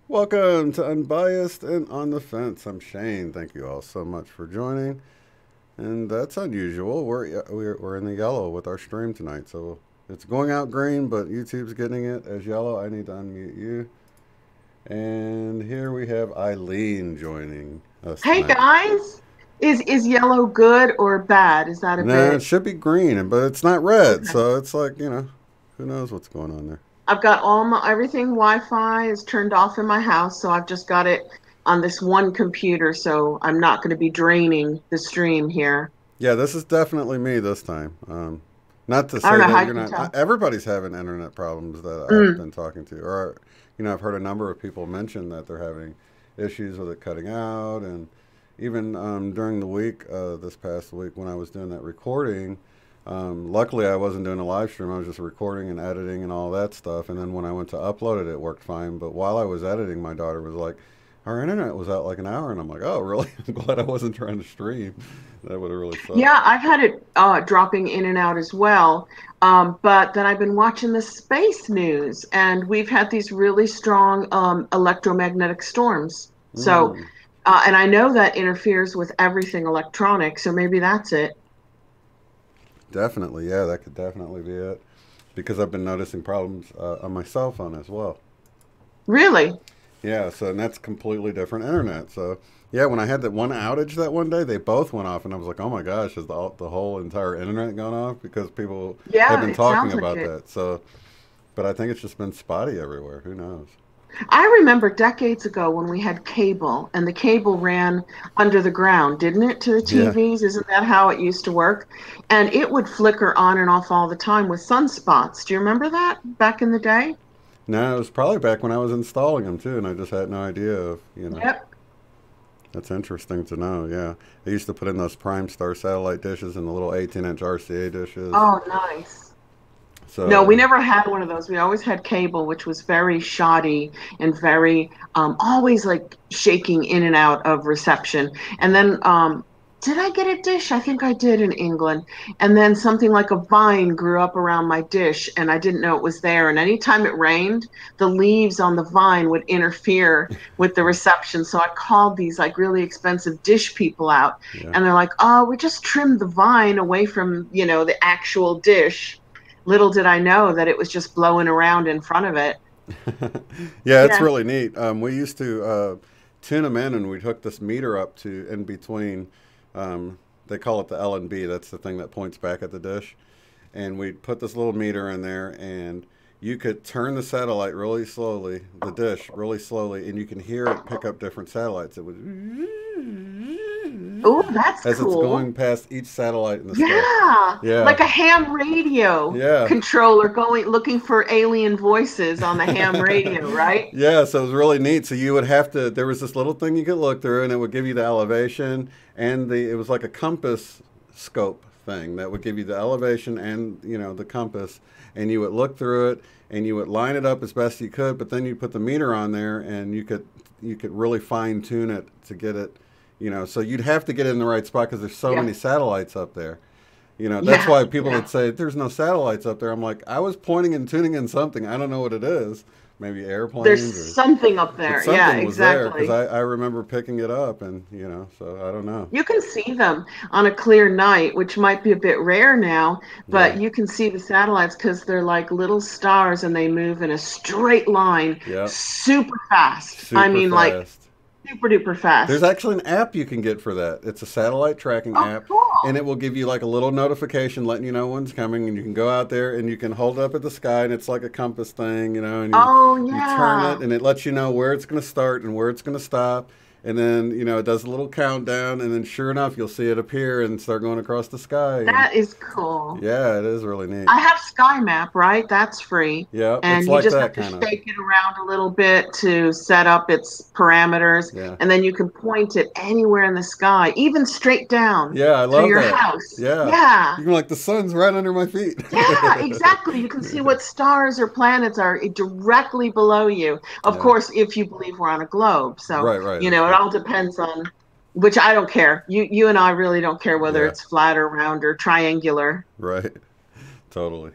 Welcome to Unbiased and On the Fence. I'm Shane. Thank you all so much for joining. And that's unusual. We're in the yellow with our stream tonight. So it's going out green, but YouTube's getting it as yellow. I need to unmute you. And here we have Eileen joining us Hey tonight. guys, is yellow good or bad? Is that a No, bit? it should be green, but it's not red. Okay. So it's like, who knows what's going on there. I've got everything Wi-Fi is turned off in my house, so I've just got it on this one computer, so I'm not going to be draining the stream here. Yeah, this is definitely me this time. Not to say I don't know how that you you're can tell. not. Everybody's having internet problems that I've been talking to, or I've heard a number of people mention that they're having issues with it cutting out, and even during the week, this past week when I was doing that recording. Luckily, I wasn't doing a live stream. I was just recording and editing and all that stuff. And then when I went to upload it, it worked fine. But while I was editing, my daughter was like, "Our internet was out like an hour," and I'm like, "Oh, really? I'm glad I wasn't trying to stream. That would have really sucked." Yeah, I've had it dropping in and out as well. But then I've been watching the space news, and we've had these really strong electromagnetic storms. So, and I know that interferes with everything electronic, so maybe that's it. Definitely, yeah, that could definitely be it. Because I've been noticing problems on my cell phone as well. Really? Yeah, so and that's completely different internet. So yeah, when I had that one outage that one day, they both went off, and I was like, "Oh my gosh, is the whole entire internet gone off?" Because people have been It talking sounds like about it. that. So, but I think it's just been spotty everywhere. Who knows? I remember decades ago when we had cable, and the cable ran under the ground, didn't it, to the Yeah. TVs? Isn't that how it used to work? And it would flicker on and off all the time with sunspots. Do you remember that back in the day? No, it was probably back when I was installing them too, and I just had no idea of. Yep. That's interesting to know. Yeah, they used to put in those Prime Star satellite dishes and the little 18-inch RCA dishes. Oh, nice. No, we So never had one of those. We always had cable, which was very shoddy and very always like shaking in and out of reception. And then, did I get a dish? I think I did in England. And then something like a vine grew up around my dish, and I didn't know it was there. And anytime it rained, the leaves on the vine would interfere with the reception. So I called these like really expensive dish people out, yeah. and they're like, "Oh, we just trimmed the vine away from, the actual dish." Little did I know that it was just blowing around in front of it. Yeah, it's Yeah. really neat. We used to tune them in, and we'd hook this meter up to in between. They call it the L&B. That's the thing that points back at the dish. And we'd put this little meter in there, and you could turn the satellite really slowly, the dish really slowly, and you can hear it pick up different satellites. It would Oh, that's as it's cool. going past each satellite in the sky. Yeah, Yeah, like a ham radio yeah. controller going looking for alien voices on the ham radio, right? Yeah, so it was really neat. So you would have to, there was this little thing you could look through, and it would give you the elevation and it was like a compass scope thing that would give you the elevation and, the compass. And you would look through it and you would line it up as best you could, but then you put the meter on there and you could really fine tune it to get it, so you'd have to get it in the right spot because there's so Yeah, many satellites up there. That's yeah, why people yeah. would say there's no satellites up there. I'm like, I was pointing and tuning in something. I don't know what it is. Maybe There's airplanes or, something up but there. Yeah, something was there because exactly. I remember picking it up and, so I don't know. You can see them on a clear night, which might be a bit rare now, Yeah. but you can see the satellites because they're like little stars and they move in a straight line Yep. super fast. I Super mean, like fast. super duper There's fast. actually an app you can get for that. It's a satellite tracking Oh, app, and cool. it will give you like a little notification letting you know when's coming, and you can go out there and you can hold it up at the sky, and it's like a compass thing, and you Oh, you turn it, yeah. and it lets you know where it's going to start and where it's going to stop, And then, you know, it does a little countdown, and then sure enough, you'll see it appear and start going across the sky. And That is cool. yeah, it is really neat. I have Sky Map, right? That's free. Yeah, it's And you like just have that to kind of. shake it around a little bit to set up its parameters. Yeah. And then you can point it anywhere in the sky, even straight down Yeah, I to love your that. house. Yeah. Yeah. Even like the sun's right under my feet. Yeah, exactly. You can see what stars or planets are directly below you. Of Yeah. course, if you believe we're on a globe. So, Right, right. you know, it all depends on which I don't care. You and I really don't care whether Yeah. it's flat or round or triangular. Right. Totally.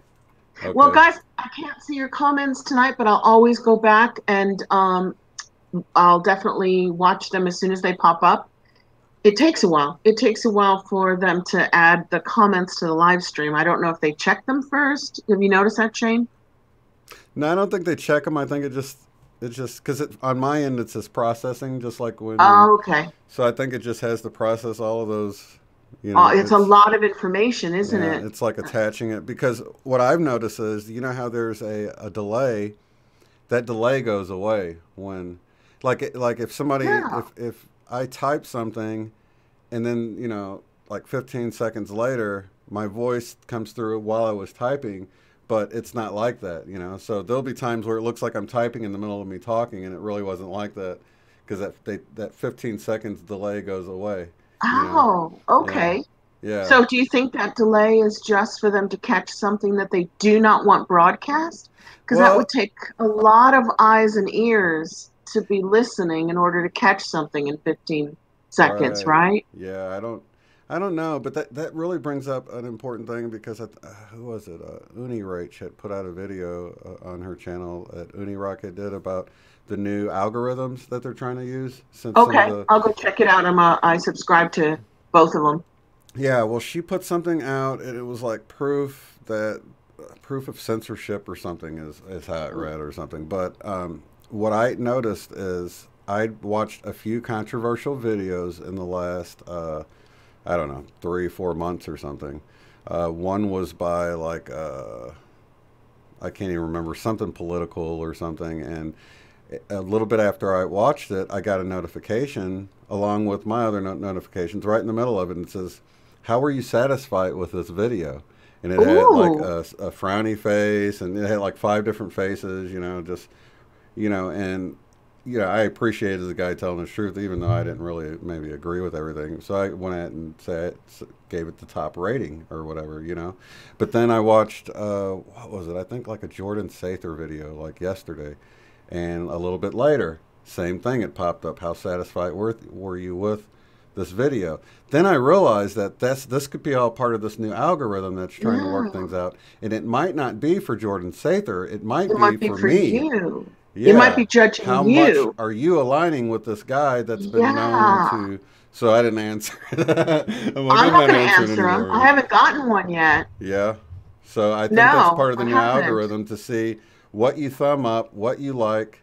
Okay. Well, guys, I can't see your comments tonight, but I'll always go back and I'll definitely watch them as soon as they pop up. It takes a while. It takes a while for them to add the comments to the live stream. I don't know if they check them first. Have you noticed that, Shane? No, I don't think they check them. I think it's just because on my end it says processing, just like when. Oh, okay. So I think it just has to process all of those. You know, it's a lot of information, isn't it? It's like attaching it, because what I've noticed is, you know how there's a delay. That delay goes away when, like if somebody, if I type something, and then, you know, like 15 seconds later, my voice comes through while I was typing, but it's not like that, you know. So there'll be times where it looks like I'm typing in the middle of me talking, and it really wasn't like that, because that 15 seconds delay goes away. Oh, okay. Yeah. So do you think that delay is just for them to catch something that they do not want broadcast? Because that would take a lot of eyes and ears to be listening in order to catch something in 15 seconds, right? Yeah, I don't know, but that really brings up an important thing, because who was it? Uni Rach had put out a video on her channel at Uni Rocket did about the new algorithms that they're trying to use. Okay, I'll go check it out. I subscribe to both of them. Yeah, well, she put something out, and it was like proof of censorship or something is how it read or something. But what I noticed is I watched a few controversial videos in the last, I don't know, 3-4 months or something. One was by like, I can't even remember, something political or something. And a little bit after I watched it, I got a notification along with my other notifications right in the middle of it. And it says, "How are you satisfied with this video?" And it had like a frowny face, and it had like 5 different faces, you know, just, you know, and, you know, I appreciated the guy telling the truth, even though I didn't really maybe agree with everything. So I went out and gave it the top rating or whatever, you know. But then I watched, what was it? I think like a Jordan Sather video like yesterday. And a little bit later, same thing, it popped up. How satisfied were you with this video? Then I realized that this could be all part of this new algorithm that's trying to work things out. And it might not be for Jordan Sather. It might be for me. You. Yeah. It might be judging How much are you aligning with this guy that's been known to... So I didn't answer. I'm not going to answer them. I haven't gotten one yet. Yeah. So I think that's part of the new algorithm, to see what you thumb up, what you like,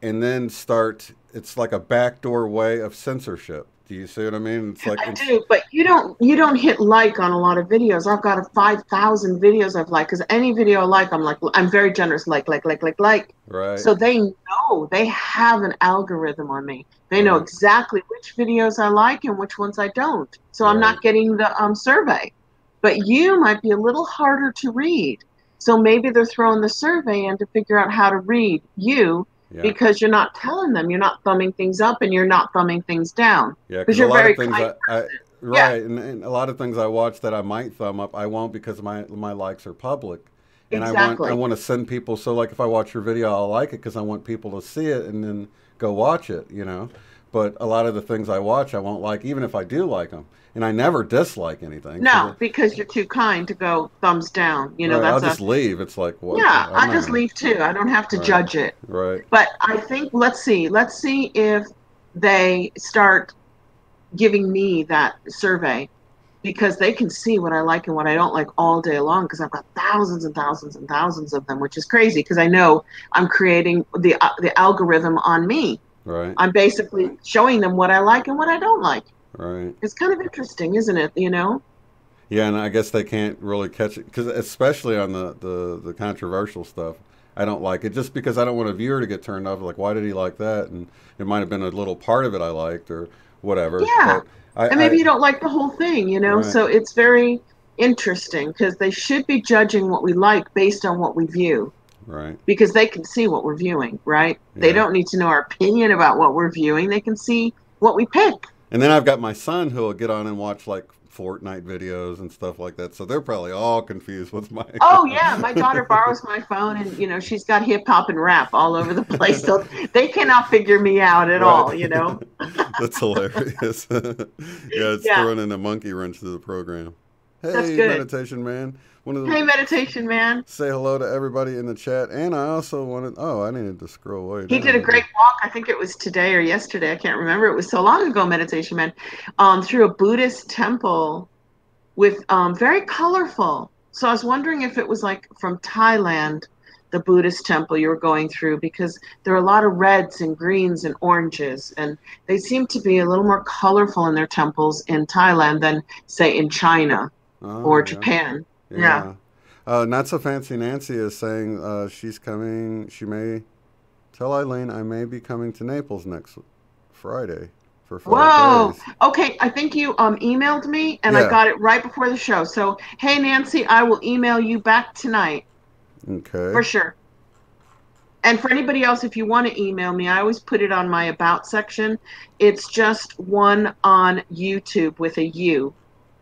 and then start. It's like a backdoor way of censorship. Do you see what I mean? It's like I do, but you don't hit like on a lot of videos. I've got 5,000 videos I've liked, because any video I like, I'm very generous, like. Right. So they know, they have an algorithm on me. They know exactly which videos I like and which ones I don't. So I'm not getting the survey. But you might be a little harder to read. So maybe they're throwing the survey in to figure out how to read you, because you're not telling them, you're not thumbing things up and you're not thumbing things down. Yeah, because you're very kind. Right, and a lot of things I watch that I might thumb up, I won't, because my likes are public. And I want to send people, so like if I watch your video, I'll like it because I want people to see it and then go watch it, you know. But a lot of the things I watch, I won't like, even if I do like them. And I never dislike anything. No, because you're too kind to go thumbs down. You know, I'll just leave. It's like, what? Yeah, I'll just leave too. I don't have to judge it. Right. But I think, let's see if they start giving me that survey, because they can see what I like and what I don't like all day long, because I've got thousands and thousands and thousands of them, which is crazy, because I know I'm creating the algorithm on me. Right. I'm basically showing them what I like and what I don't like. Right. It's kind of interesting, isn't it? You know? Yeah, and I guess they can't really catch it, because especially on the controversial stuff, I don't like it, just because I don't want a viewer to get turned off. Like, why did he like that? And it might have been a little part of it I liked or whatever. Yeah. But And maybe you don't like the whole thing, you know? right, So it's very interesting because they should be judging what we like based on what we view right, because they can see what we're viewing, right? They yeah. don't need to know our opinion about what we're viewing. They can see what we pick. And then I've got my son who will get on and watch like Fortnite videos and stuff like that. So they're probably all confused with my Oh account. yeah, my daughter borrows my phone and she's got hip hop and rap all over the place. So they cannot figure me out at Right. all, you know. That's hilarious. Yeah, it's Yeah, throwing in a monkey wrench to the program. that's Hey, good. meditation man. Wanted Hey, to meditation man. say hello to everybody in the chat. And I also wanted, oh, I needed to scroll way He did down a here. great walk. I think it was today or yesterday. I can't remember. It was so long ago, meditation man, through a Buddhist temple with very colorful. So I was wondering if it was like from Thailand, the Buddhist temple you were going through, because there are a lot of reds and greens and oranges, and they seem to be a little more colorful in their temples in Thailand than, say, in China or Oh, yeah. Japan. Yeah. Yeah. Not So Fancy Nancy is saying she's coming. She may tell Eileen I may be coming to Naples next Friday for 5 days. Whoa. Okay, I think you emailed me and I Yeah. got it right before the show. So, hey Nancy, I will email you back tonight for Okay. sure. And for anybody else, if you want to email me, I always put it on my about section. It's just one on YouTube with a U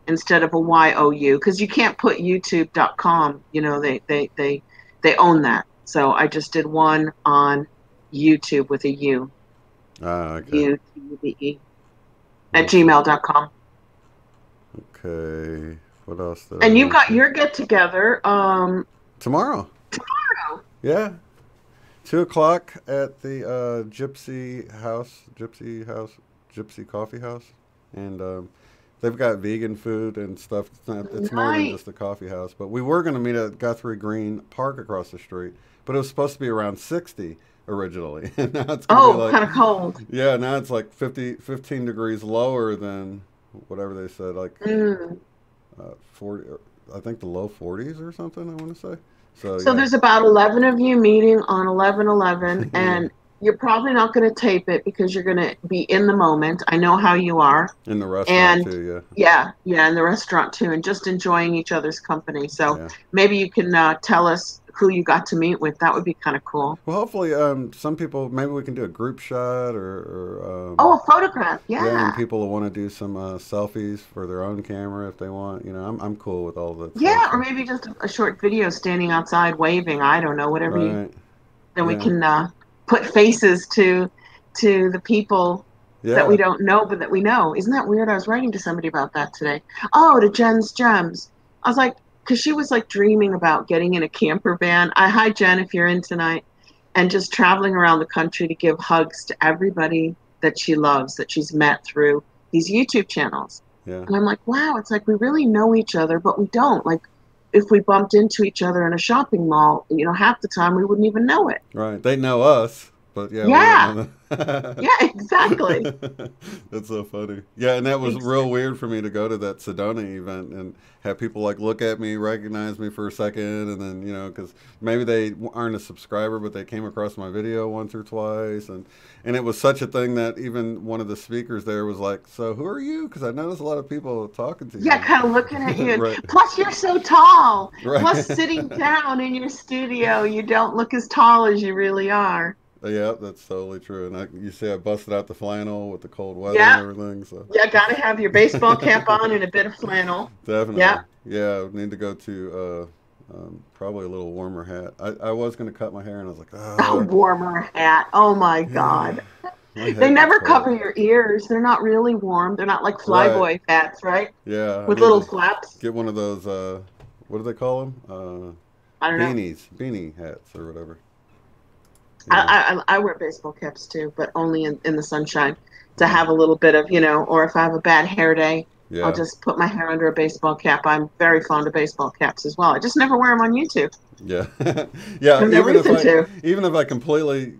instead of a YOU because you can't put youtube.com. You know, they own that. So I just did one on YouTube with a U. Ah, okay. UTUBE at Let's see. gmail.com. Okay. What else did I And you've got mention? your get together Tomorrow. tomorrow. Yeah. 2 o'clock at the Gypsy Coffee House. And they've got vegan food and stuff. It's more than Nice. just a coffee house. But we were going to meet at Guthrie Green Park across the street. But it was supposed to be around 60 originally. And now it's going to be Oh, like, kind of cold. yeah, now it's like 15 degrees lower than whatever they said, like Mm. 40, I think the low 40s or something, I want to say. So, So yeah. there's about 11 of you meeting on 11/11, Yeah. and you're probably not going to tape it because you're going to be in the moment. I know how you are. In the restaurant, And too, yeah. yeah, in the restaurant too, and just enjoying each other's company. So Yeah. maybe you can tell us who you got to meet with. That would be kind of cool. Well, hopefully, some people, maybe we can do a group shot or Oh, a photograph. yeah, and Yeah. people will want to do some selfies for their own camera if they want. I'm cool with all that stuff. Yeah, or So. maybe just a short video standing outside waving. I don't know, whatever you. Right. Then we Yeah. can put faces to the people that we Yeah. don't know, but that we know. Isn't that weird? I was writing to somebody about that today. Oh, to Jen's Gems. I was like, because she was like dreaming about getting in a camper van. Hi, Jen, if you're in tonight, and just traveling around the country to give hugs to everybody that she loves, that she's met through these YouTube channels. Yeah. And I'm like, wow, it's like we really know each other, but we don't. Like, if we bumped into each other in a shopping mall, half the time we wouldn't even know it. Right. They know us, but yeah, we don't Yeah, know them. yeah, exactly. That's so funny. Yeah, and that was real Exactly. weird for me to go to that Sedona event and have people like look at me, recognize me for a second, and then because maybe they aren't a subscriber, but they came across my video once or twice, and it was such a thing that even one of the speakers there was like, "So who are you?" Because I noticed a lot of people talking to Yeah, you. kind of looking at you. Right. Plus, you're so tall. Plus, Right. sitting down in your studio, you don't look as tall as you really are. Yeah, that's totally true. And you see, I busted out the flannel with the cold weather and Yeah, everything. So yeah, got to have your baseball cap on and a bit of flannel. definitely, Yeah. yeah, I need to go to probably a little warmer hat. I was going to cut my hair, and I was like, A warmer hat. Oh my God. my They head gets never cold. cover your ears. They're not really warm. They're not like Right? flyboy hats, right? Yeah, I With need little to flaps. get one of those. What do they call them? I don't know. Beanie hats or whatever. Yeah, I wear baseball caps too, but only in the sunshine to have a little bit of, or if I have a bad hair day, I'll yeah, just put my hair under a baseball cap. I'm very fond of baseball caps as well. I just never wear them on YouTube. yeah, yeah. There's no reason to. Even if I completely,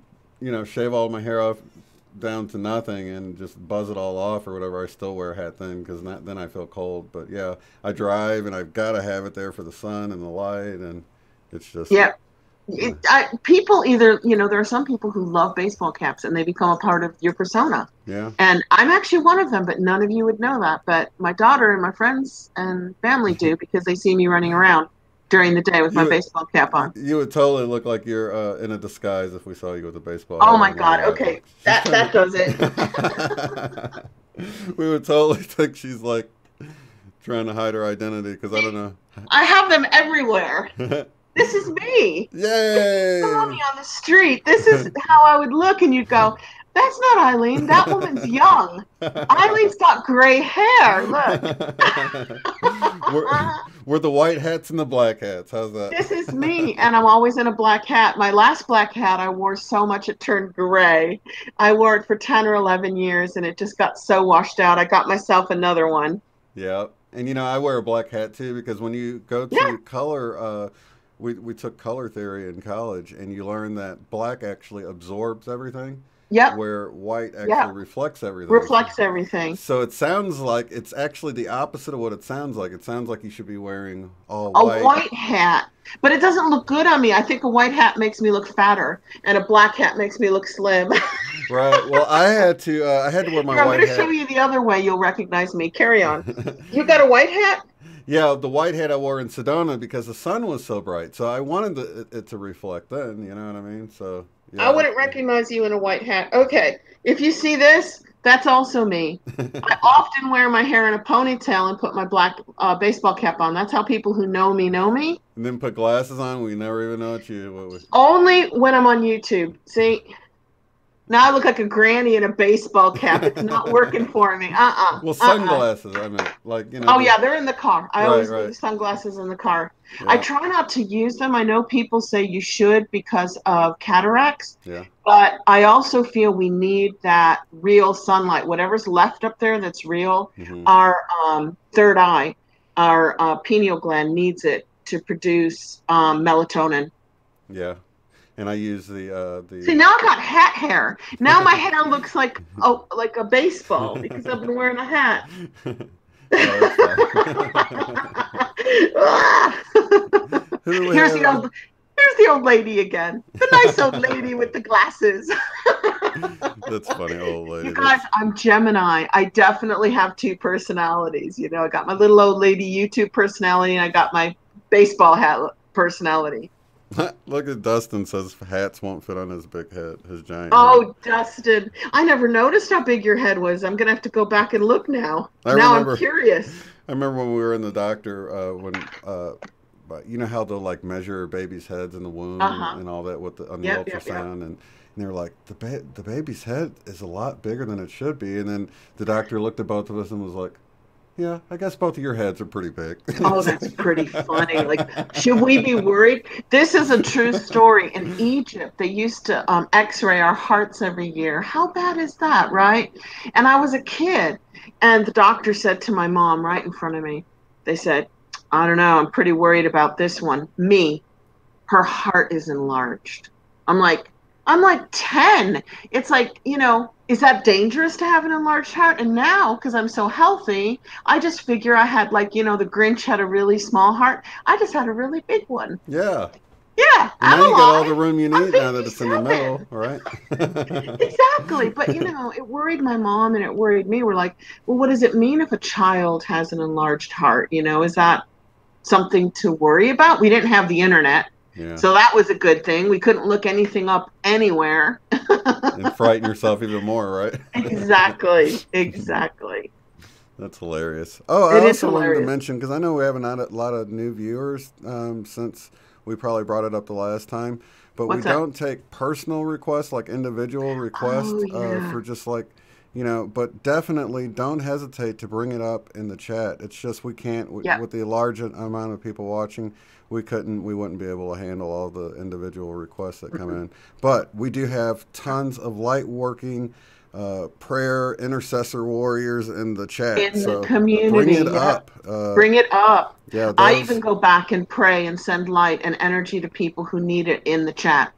shave all my hair off down to nothing and just buzz it all off or whatever, I still wear a hat then because then I feel cold. But yeah, I drive and I've got to have it there for the sun and the light, and it's just Yep. People either, there are some people who love baseball caps and they become a part of your persona. Yeah. And I'm actually one of them, but none of you would know that. But my daughter and my friends and family do because they see me running around during the day with my baseball cap on. You would totally look like you're in a disguise if we saw you with a baseball hat Oh my on God. while Okay. That does it. We would totally think she's like trying to hide her identity because I don't know. I have them everywhere. This is me. Yay! You saw me on the street. This is how I would look, and you'd go, "That's not Eileen. That woman's young. Eileen's got gray hair. Look." we're the white hats and the black hats. How's that? This is me, and I'm always in a black hat. My last black hat I wore so much it turned gray. I wore it for 10 or 11 years, and it just got so washed out. I got myself another one. Yeah, and I wear a black hat too because when you go to color, we took color theory in college, and you learn that black actually absorbs everything. Yep. Where white actually reflects everything. Reflects everything. So it sounds like it's actually the opposite of what it sounds like. It sounds like you should be wearing all white. A white hat. But it doesn't look good on me. I think a white hat makes me look fatter, and a black hat makes me look slim. Right. Well, I had to wear my white hat. I'm going to show you the other way. You'll recognize me. Carry on. You got a white hat? Yeah, the white hat I wore in Sedona because the sun was so bright. So I wanted it to reflect then, you know what I mean? So yeah, I wouldn't recognize you in a white hat. Okay. If you see this, that's also me. I often wear my hair in a ponytail and put my black baseball cap on. That's how people who know me know me. And then put glasses on. We never even know what Only when I'm on YouTube. See? Now I look like a granny in a baseball cap. It's not working for me. Well, sunglasses. I mean, like, Oh, yeah, they're in the car. I always leave sunglasses in the car. Yeah. I try not to use them. I know people say you should because of cataracts. Yeah. But I also feel we need that real sunlight. Whatever's left up there that's real, our third eye, our pineal gland needs it to produce melatonin. Yeah. And I use the. See, now I've got hat hair. Now my hair looks like a baseball because I've been wearing a hat. Here's the old lady again. The nice old lady with the glasses. That's funny, old lady. You guys, I'm Gemini. I definitely have two personalities. I got my little old lady YouTube personality, and I got my baseball hat personality. Look at Dustin says hats won't fit on his big head, his giant head. Dustin. I never noticed how big your head was. I'm going to have to go back and look now. I'm curious. I remember when we were in the doctor, you know how they'll like measure babies' heads in the womb and all that on the ultrasound. And they were like, the baby's head is a lot bigger than it should be. And then the doctor looked at both of us and was like, yeah, I guess both of your heads are pretty big. Oh, that's pretty funny. Like, should we be worried? This is a true story. In Egypt, they used to x-ray our hearts every year. How bad is that, right? And I was a kid, and the doctor said to my mom right in front of me, they said, I don't know, I'm pretty worried about this one. Me, her heart is enlarged. I'm like 10. It's like, is that dangerous to have an enlarged heart? And now, because I'm so healthy, I just figure I had the Grinch had a really small heart. I just had a really big one. Yeah. Yeah. And now you got all the room you need now that it's in the middle, right? Exactly. But, it worried my mom and it worried me. We're like, well, what does it mean if a child has an enlarged heart? Is that something to worry about? We didn't have the internet. Yeah. So that was a good thing. We couldn't look anything up anywhere. And frighten yourself even more, right? Exactly. That's hilarious. Oh, I also wanted to mention, because I know we haven't had a lot of new viewers since we probably brought it up the last time, but we don't take personal requests, like individual requests for just like, but definitely don't hesitate to bring it up in the chat. It's just we can't, with the large amount of people watching, we wouldn't be able to handle all the individual requests that come in. But we do have tons of light working, prayer, intercessor warriors in the chat. In the community. Bring it up. Bring it up. Yeah, I even go back and pray and send light and energy to people who need it in the chat.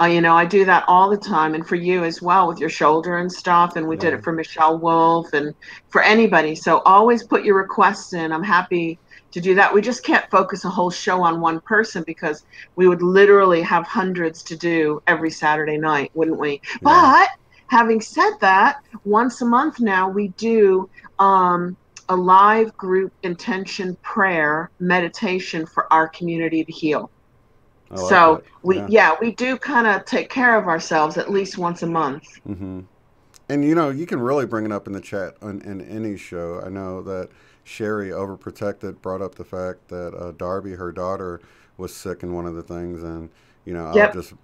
I do that all the time, and for you as well with your shoulder and stuff, and we did it for Michelle Wolf and for anybody. So always put your requests in. I'm happy to do that. We just can't focus a whole show on one person because we would literally have hundreds to do every Saturday night, wouldn't we? Yeah. But having said that, once a month now we do a live group intention prayer meditation for our community to heal. So we do kind of take care of ourselves at least once a month. Mm-hmm. And you can really bring it up in the chat in any show. I know that Sherry Overprotected brought up the fact that Darby, her daughter, was sick in one of the things, and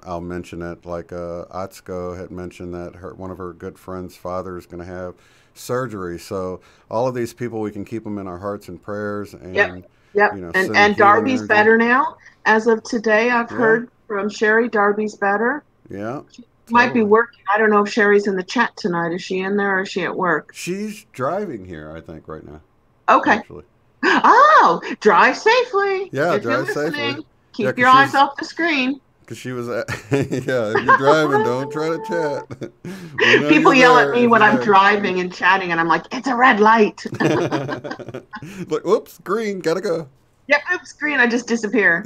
I'll mention it. Like Atsuko had mentioned that one of her good friends' father is going to have surgery. So all of these people, we can keep them in our hearts and prayers. And and Darby's better now. As of today, I've heard from Sherry, Darby's better. Yeah. She might be working. I don't know if Sherry's in the chat tonight. Is she in there or is she at work? She's driving here, I think, right now. Okay. Actually. Oh, drive safely. Yeah, if drive safely. Keep your eyes off the screen. Because she was if you're driving, don't try to chat. People yell at me when I'm driving and chatting, and I'm like, it's a red light. Like, whoops, green, gotta go. Yep, oops, green, I just disappear.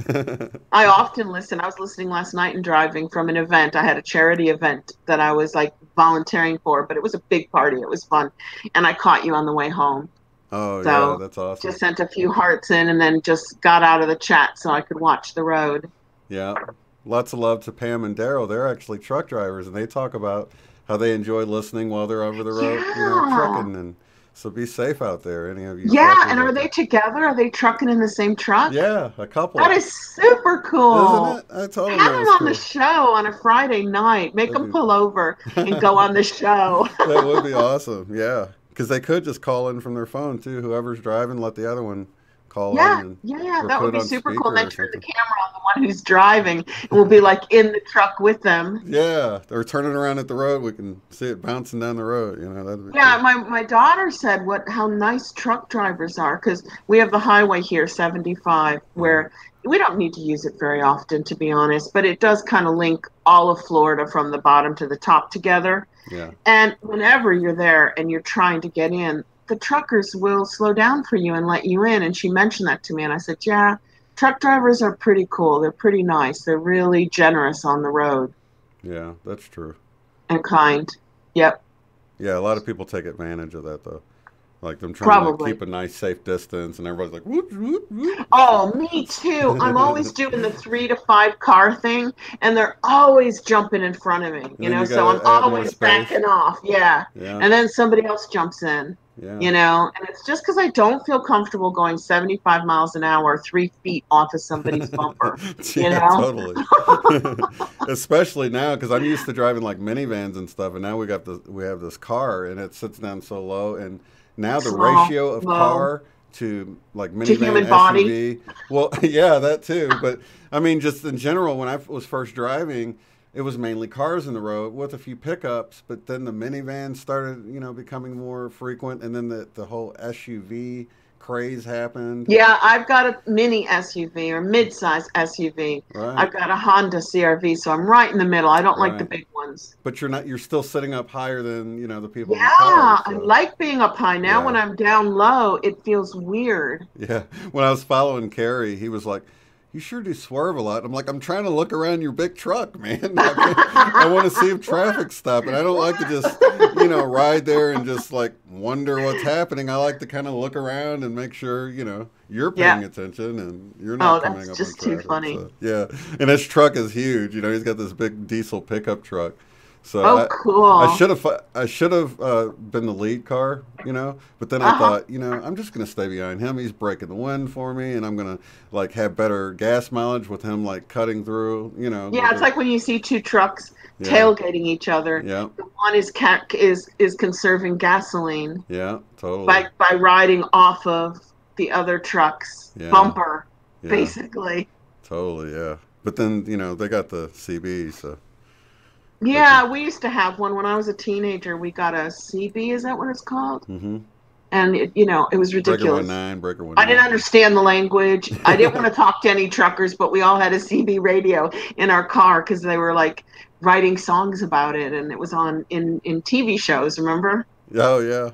I often listen. I was listening last night and driving from an event. I had a charity event that I was like volunteering for, but it was a big party. It was fun. And I caught you on the way home. Oh, so yeah, that's awesome. Just sent a few hearts in and then just got out of the chat so I could watch the road. Yeah. Lots of love to Pam and Daryl. They're actually truck drivers, and they talk about how they enjoy listening while they're over the road, trucking. And so be safe out there, any of you. Yeah, and are they together? Are they trucking in the same truck? Yeah, a couple. That is super cool. Isn't it? I totally have them on the show on a Friday night. Make them pull over and go on the show. That would be awesome, yeah. Because they could just call in from their phone, too. Whoever's driving, let the other one call in. Yeah, that would be super cool. And then turn the camera on the one who's driving, and we'll be like in the truck with them. Yeah, or turning around at the road, we can see it bouncing down the road. That'd be cool. My daughter said how nice truck drivers are, because we have the highway here, 75, where we don't need to use it very often, to be honest, but it does kind of link all of Florida from the bottom to the top together. Yeah. And whenever you're there and you're trying to get in, the truckers will slow down for you and let you in. And she mentioned that to me, and I said, yeah, truck drivers are pretty cool. They're pretty nice. They're really generous on the road. Yeah, that's true. And kind. Yep. Yeah, a lot of people take advantage of that, though. Like them trying to keep a nice, safe distance, and everybody's like, whoop, whoop, whoop. Oh, me too. I'm always doing the 3 to 5 car thing, and they're always jumping in front of me, so I'm always backing off. Yeah. And then somebody else jumps in. Yeah. And it's just because I don't feel comfortable going 75 miles an hour 3 feet off of somebody's bumper. Totally. Especially now, because I'm used to driving like minivans and stuff, and now we have this car, and it sits down so low, and now the ratio of car to like minivan, SUV. Body. Well, yeah, that too. But I mean, just in general, when I was first driving, it was mainly cars in the road with a few pickups. But then the minivans started, becoming more frequent, and then the whole SUV craze happened. Yeah, I've got a mini SUV or mid-size SUV. Right. I've got a Honda CRV, so I'm right in the middle. I don't like the big ones. But you're still sitting up higher than, the people in the cars. So. I like being up high. Now when I'm down low, it feels weird. Yeah. When I was following Carrie, he was like, you sure do swerve a lot. I'm like, I'm trying to look around your big truck, man. I want to see if traffic's stopping. I don't like to just, ride there and just like wonder what's happening. I like to kind of look around and make sure, you're paying attention and you're not coming up on traffic. Oh, that's just too funny. So, yeah. And his truck is huge. He's got this big diesel pickup truck. So cool. I should have been the lead car, but then I thought, I'm just going to stay behind him. He's breaking the wind for me, and I'm going to have better gas mileage with him cutting through, Yeah, it's like when you see 2 trucks tailgating each other. Yeah. The one is conserving gasoline. Yeah, totally. By riding off of the other truck's bumper, basically. Totally, yeah. But then, they got the CB, so. Yeah, we used to have one when I was a teenager. We got a CB, is that what it's called? Mm-hmm. And, it was ridiculous. Breaker 19. I didn't understand the language. I didn't want to talk to any truckers, but we all had a CB radio in our car because they were, writing songs about it, and it was on in TV shows, remember? Oh, yeah.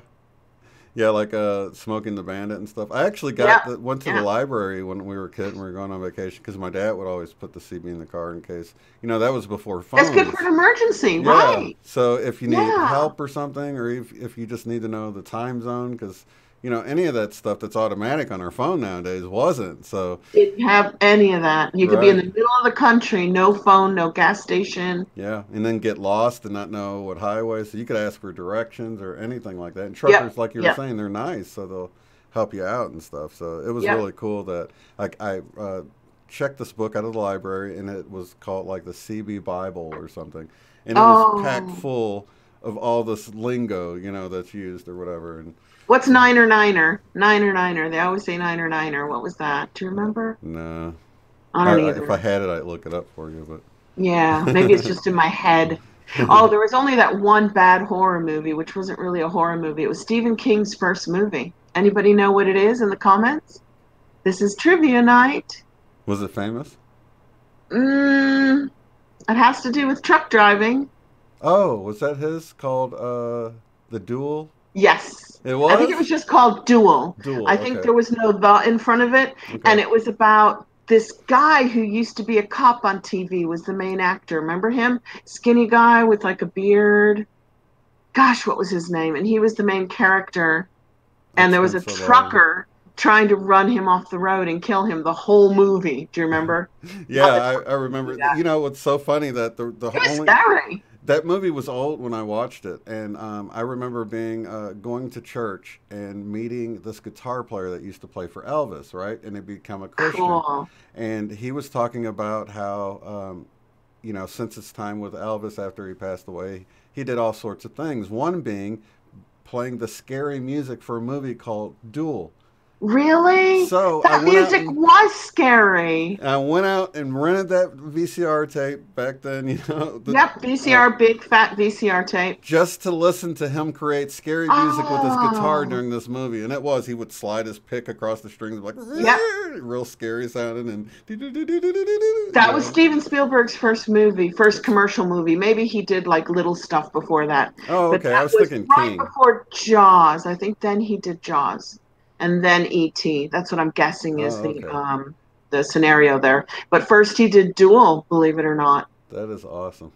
Yeah, like Smoking the Bandit and stuff. I actually Yeah, went to the yeah. library when we were a kid and we were going on vacation because my dad would always put the CD in the car in case, that was before That's good for phones. an emergency, Yeah. right? So if you need Yeah. help or something, or if you just need to know the time zone, because, any of that stuff that's automatic on our phone nowadays wasn't. So, Didn't have any of that. You could be in the right. middle of the country, no phone, no gas station. Yeah. And then get lost and not know what highway. So you could ask for directions or anything like that. And Yep, truckers, like you were yep, saying, they're nice. So they'll help you out and stuff. So it was yep. really cool that I checked this book out of the library and it was called like the CB Bible or something. And it was packed Oh, full of all this lingo, that's used or whatever. And what's so, niner niner? Niner niner. They always say niner niner. What was that? Do you remember? no. I don't If I either. had it, I'd look it up for you, Yeah, maybe it's but. just in my head. Oh, there was only that one bad horror movie, which wasn't really a horror movie. It was Stephen King's first movie. Anybody know what it is in the comments? This is trivia night. Was it famous? Mm, it has to do with truck driving. Oh, was that his called The Duel? Yes. It I think it was? was just called Duel. Duel, I think okay. there was no the in front of it. Okay. And it was about this guy who used to be a cop on TV, was the main actor. Remember him? Skinny guy with like a beard. Gosh, what was his name? And he was the main character. And It's there was been a so long. trucker trying to run him off the road and kill him the whole movie. Do you remember? Yeah, How the trucker I would do remember. that. What's so funny that the It was only scary. that movie was old when I watched it, and I remember being going to church and meeting this guitar player that used to play for Elvis, right? And had become a Christian, Cool. and he was talking about how since his time with Elvis after he passed away, he did all sorts of things. One being playing the scary music for a movie called Duel. Really? So That music was scary. I went out and rented that VCR tape back then, Yep, VCR, big fat VCR tape. just to listen to him create scary music with his guitar Oh, during this movie. And he would slide his pick across the strings like yep. real scary sounding and That was Steven Spielberg's first movie, first commercial movie. Maybe he did like little stuff before that, Oh, but okay. I that was was thinking right King. before Jaws. I think then he did Jaws, and then E.T. That's what I'm guessing is Oh, okay. the scenario there. But first he did Duel, believe it or not. That is awesome.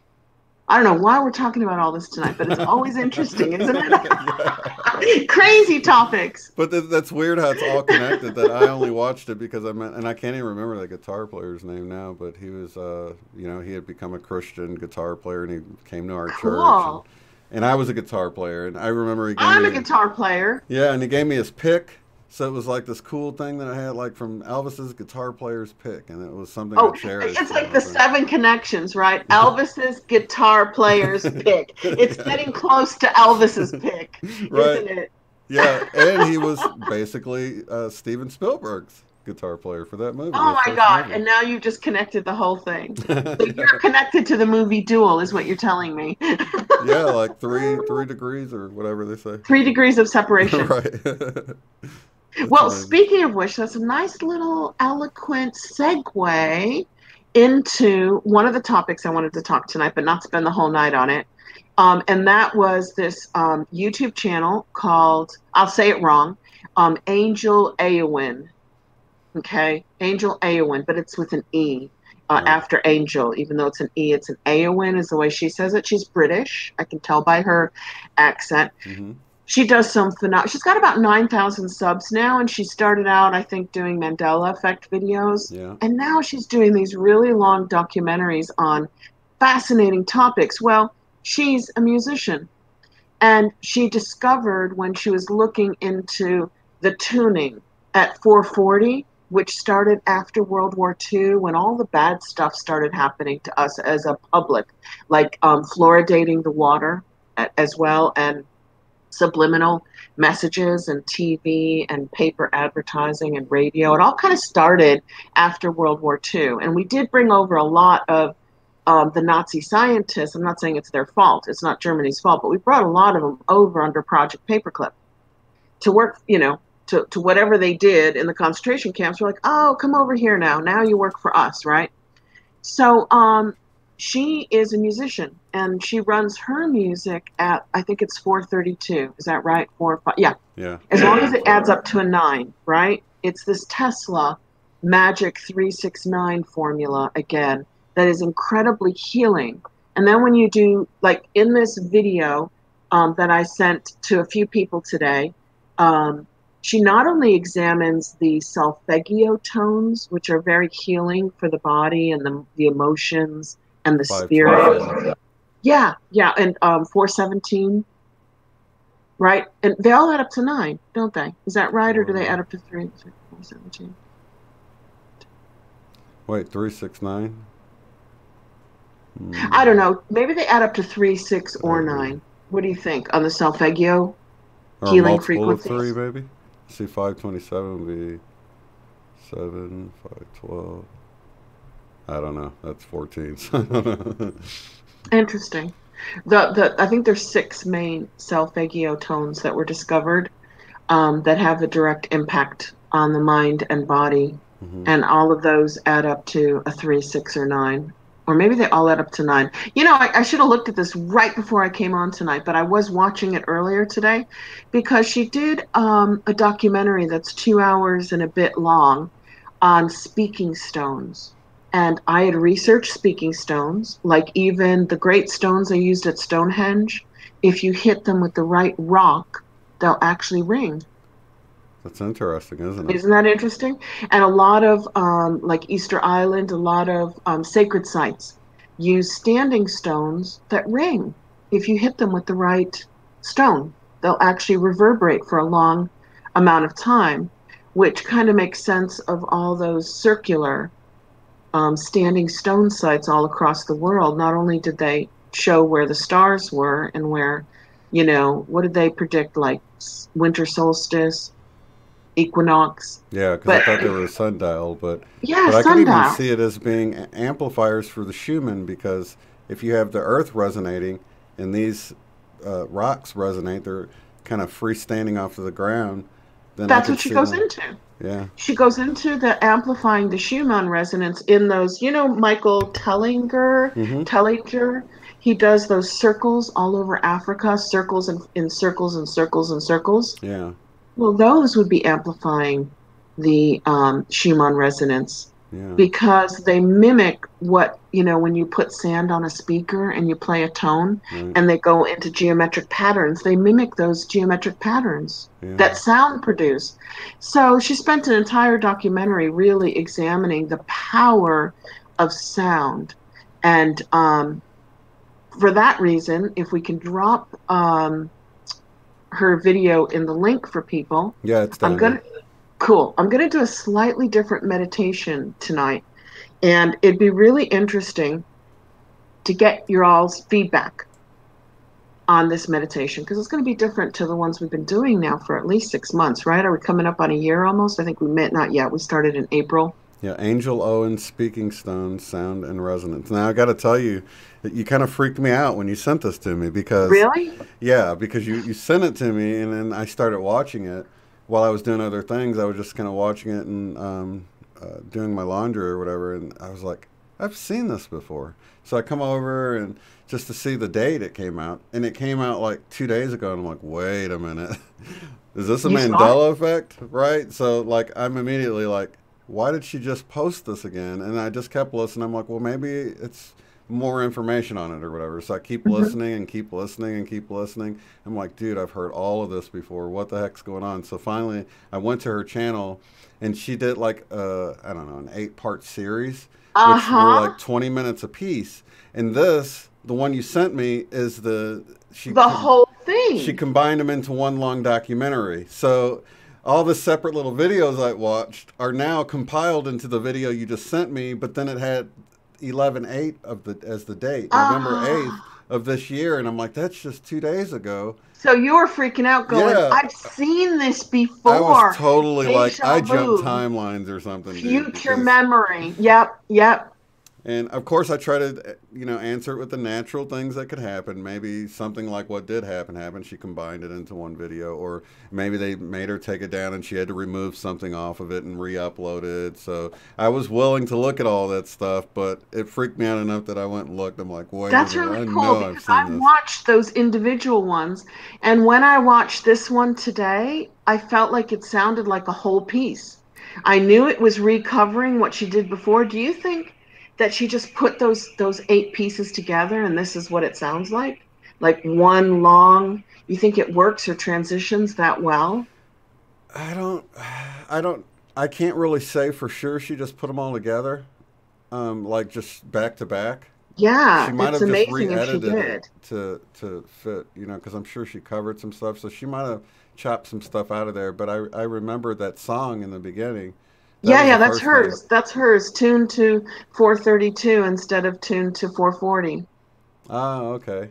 I don't know why we're talking about all this tonight, but it's always interesting, isn't Yeah. it? Crazy topics. But that's weird how it's all connected. That I only watched it because and I can't even remember the guitar player's name now. But he was, he had become a Christian guitar player, and he came to our church, Cool. and I was a guitar player, and I remember he gave I'm a me, guitar player. yeah, and he gave me his pick. So it was like this cool thing that I had, like from Elvis's guitar player's pick, and it was something I Oh, cherished. it's like the seven connections, right? Elvis's guitar player's pick. It's Yeah. getting close to Elvis's pick, Right. isn't it? Yeah, and he was basically Steven Spielberg's guitar player for that movie, Oh his my first God. movie. And now you've just connected the whole thing. So you're Yeah. connected to the movie Duel, is what you're telling me. Yeah, like three degrees or whatever they say. 3 degrees of separation. Right. That's Well, amazing. speaking of which, that's a nice little eloquent segue into one of the topics I wanted to talk tonight, but not spend the whole night on it. And that was this YouTube channel called, I'll say it wrong, AngelEowyn. Okay, AngelEowyn, but it's with an E Right. after Angel, even though it's an E, it's an Eowyn is the way she says it. She's British. I can tell by her accent. Mm-hmm. She does some phenomenal. She's got about 9,000 subs now, and she started out, I think, doing Mandela Effect videos, Yeah. and now she's doing these really long documentaries on fascinating topics. Well, she's a musician, and she discovered when she was looking into the tuning at 440, which started after World War II, when all the bad stuff started happening to us as a public, like fluoridating the water as well, and subliminal messages and TV and paper advertising and radio. It all kind of started after World War II. And we did bring over a lot of the Nazi scientists. I'm not saying it's their fault. It's not Germany's fault, but we brought a lot of them over under Project Paperclip to work, to whatever they did in the concentration camps. We're like, oh, come over here now. Now you work for us, right? So she is a musician, and she runs her music at, I think it's 432. Is that right? 4 5. Yeah. Yeah. As long as it adds up to a 9, right? It's this Tesla Magic 369 formula again that is incredibly healing. And then when you do, like in this video that I sent to a few people today, she not only examines the solfeggio tones, which are very healing for the body and the emotions and the spirit. Yeah, and 417, right? And they all add up to 9, don't they? Is that right, or do they add up to 3, 417? Wait, 369? I don't know. Maybe they add up to 3, 6, or 9. What do you think on the solfeggio or healing frequencies? Of 3, maybe? See, 527 would be 7, 512. I don't know. That's 14. So I don't know. Interesting. I think there's 6 main solfeggio tones that were discovered that have a direct impact on the mind and body, and all of those add up to a 3, 6, or 9. Or maybe they all add up to 9. You know, I should have looked at this right before I came on tonight, but I was watching it earlier today because she did a documentary that's 2 hours and a bit long on speaking stones. And I had researched speaking stones, like even the great stones they used at Stonehenge. If you hit them with the right rock, they'll actually ring. That's interesting, isn't it? Isn't that interesting? And a lot of, like Easter Island, a lot of sacred sites use standing stones that ring. If you hit them with the right stone, they'll actually reverberate for a long amount of time, which kind of makes sense of all those circular standing stone sites all across the world. Not only did they show where the stars were and where, you know, what did they predict, like winter solstice, equinox. Yeah, because I thought they were a sundial, but yeah, I could even sundial. see it as being amplifiers for the Schumann, because if you have the Earth resonating and these rocks resonate, they're kind of freestanding off of the ground. Then that's what she goes into. Yeah, she goes into the amplifying the Schumann resonance in those. You know, Michael Tellinger. He does those circles all over Africa, circles and in circles and circles and circles. Yeah. Well, those would be amplifying the Schumann resonance, because they mimic what, you know, when you put sand on a speaker and you play a tone and they go into geometric patterns, they mimic those geometric patterns that sound produce. So she spent an entire documentary really examining the power of sound. And for that reason, if we can drop her video in the link for people. Yeah, it's done. Cool. I'm gonna do a slightly different meditation tonight, and it'd be really interesting to get your all's feedback on this meditation, because it's going to be different to the ones we've been doing now for at least 6 months, right? Are we coming up on a year almost? I think we met, not yet. We started in April. Yeah, AngelEowyn Speaking Stones, Sound and Resonance. Now, I got to tell you, you kind of freaked me out when you sent this to me, because... Really? Yeah, because you sent it to me, and then I started watching it while I was doing other things. I was just kind of watching it and doing my laundry or whatever, and I was like, I've seen this before. So I come over and just to see the date it came out, and it came out like 2 days ago, and I'm like, wait a minute. Is this a Mandela effect, right? So, like, I'm immediately like, why did she just post this again? And I just kept listening. I'm like, well, maybe it's more information on it or whatever. So I keep listening and keep listening and keep listening. I'm like, dude, I've heard all of this before. What the heck's going on? So finally, I went to her channel, and she did like, I don't know, an 8-part series, which were like 20 minutes a piece. And this, the one you sent me, is the whole thing. She combined them into one long documentary. So all the separate little videos I watched are now compiled into the video you just sent me, but then it had 11/8 as the date, November 8th of this year, and I'm like, that's just 2 days ago. So you were freaking out, going, I've seen this before. I was totally like, I jumped timelines or something. Future memory. Yep. And of course, I try to, answer it with the natural things that could happen. Maybe something like what did happen. She combined it into one video, or maybe they made her take it down and she had to remove something off of it and re-upload it. So I was willing to look at all that stuff, but it freaked me out enough that I went and looked. I'm like, wait That's a minute, really I cool know I've because seen I this. watched those individual ones, and when I watched this one today, I felt like it sounded like a whole piece. I knew it was recovering what she did before. Do you think that she just put those 8 pieces together and this is what it sounds like? Like one long, you think it works or transitions that well? I don't, I don't, I can't really say for sure. She just put them all together, like just back to back. She Yeah, might it's have just amazing if she re-edited it did. to fit, because I'm sure she covered some stuff. So she might have chopped some stuff out of there. But I remember that song in the beginning. That Yeah, was yeah, the that's first thing. hers. That's hers, tuned to 432 instead of tuned to 440. Ah, okay.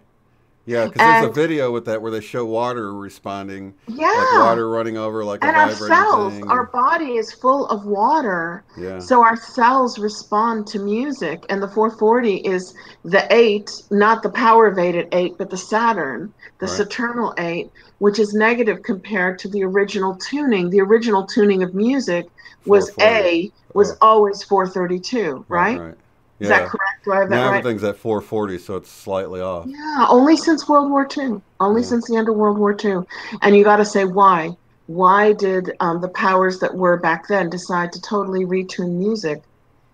Yeah, because there's a And video with that where they show water responding, like yeah, water running over like a and our vibrating cells, thing, our and body is full of water. yeah, So our cells respond to music. And the 440 is the 8, not the power of 8 at 8, but the Saturn, the right, Saturnal 8, which is negative compared to the original tuning. The original tuning of music was 440. was Oh, always 432, right, right? right. Is that Yeah. correct? Do I have that Now right? everything's at 440, so it's slightly off. Yeah, only since World War II. Only Yeah. since the end of World War II. And you got to say why. Why did the powers that were back then decide to totally retune music?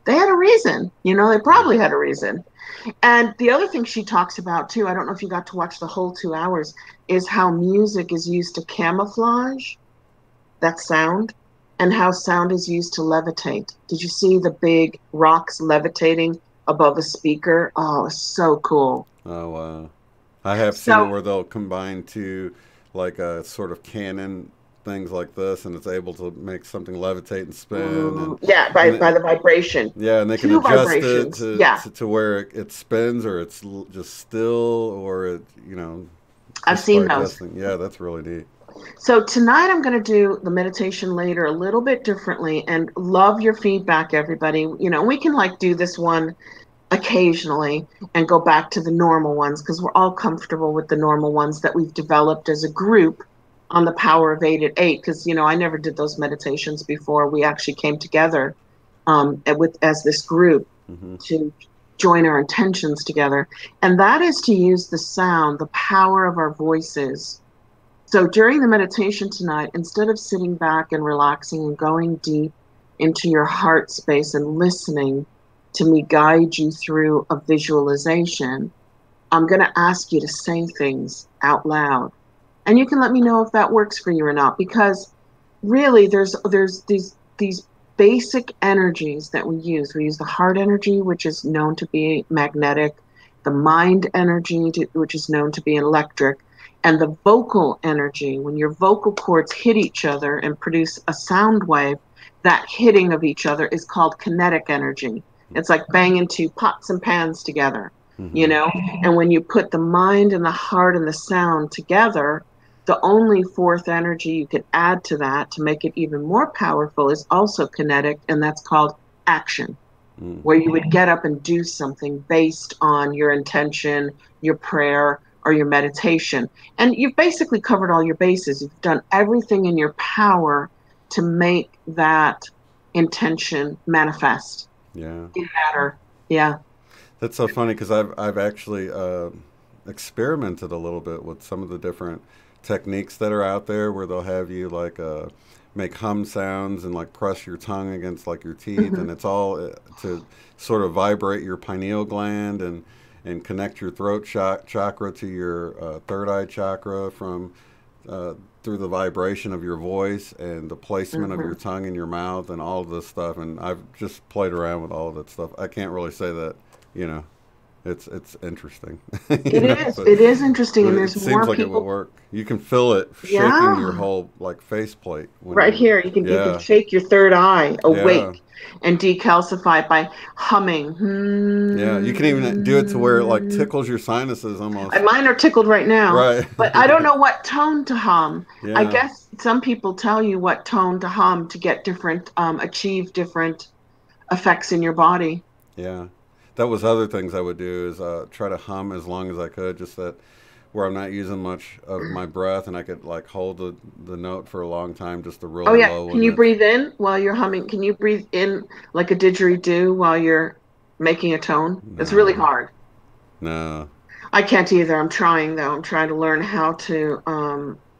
They had a reason. They Mm. probably had a reason. And the other thing she talks about too, I don't know if you got to watch the whole 2 hours, is how music is used to camouflage that sound and how sound is used to levitate. Did you see the big rocks levitating above a speaker? Oh, it's so cool. Oh, wow. I have seen it So, where they'll combine two, like a sort of cannon things like this, and it's able to make something levitate and spin, yeah, and by the vibration. yeah, and they can Two adjust it vibrations. Yeah, to where it spins, or it's just still, or I've just by seen those. adjusting. Yeah, that's really neat. So tonight I'm going to do the meditation later a little bit differently and love your feedback, everybody. We can like do this one occasionally and go back to the normal ones because we're all comfortable with the normal ones that we've developed as a group on the power of 8 at 8 because I never did those meditations before we actually came together as this group Hmm. to join our intentions together, and that is to use the sound, the power of our voices. So during the meditation tonight, instead of sitting back and relaxing and going deep into your heart space and listening to me guide you through a visualization, I'm going to ask you to say things out loud. And you can let me know if that works for you or not, because really there's these basic energies that we use. We use the heart energy, which is known to be magnetic, the mind energy, which is known to be electric, and the vocal energy. When your vocal cords hit each other and produce a sound wave, that hitting of each other is called kinetic energy. It's like banging two pots and pans together, you Hmm. know? And when you put the mind and the heart and the sound together, the only fourth energy you could add to that to make it even more powerful is also kinetic, and that's called action, Mm. where you would get up and do something based on your intention, your prayer, or your meditation. And you've basically covered all your bases. You've done everything in your power to make that intention manifest Yeah. in matter. Yeah. That's so funny because I've actually experimented a little bit with some of the different techniques that are out there where they'll have you like make hum sounds and like press your tongue against like your teeth, Hmm. and it's all to sort of vibrate your pineal gland and connect your throat chakra to your third eye chakra from uh, through the vibration of your voice and the placement of Hmm. your tongue in your mouth and all of this stuff. And I've just played around with all of that stuff. I can't really say that, you know, it's interesting, It is. but It is interesting, and it there's seems more like it would people. work. You can feel it shaking your Yeah. whole like faceplate when Right you're, here, you can yeah, shake your third eye yeah, awake and decalcify it by humming. yeah. You can even do it to where it like Hmm. tickles your sinuses almost. Mine are tickled right now, Right. but I don't know what tone to hum. I Yeah, guess some people tell you what tone to hum to get different, achieve different effects in your body. yeah. that was other things I would do is try to hum as long as I could, just that where I'm not using much of my breath, and I could like hold the note for a long time, just a Oh really yeah. low Can one. you breathe in while you're humming? Can you breathe in like a didgeridoo while you're making a tone? It's really No, hard. no. I can't either. I'm trying though. I'm trying to learn how to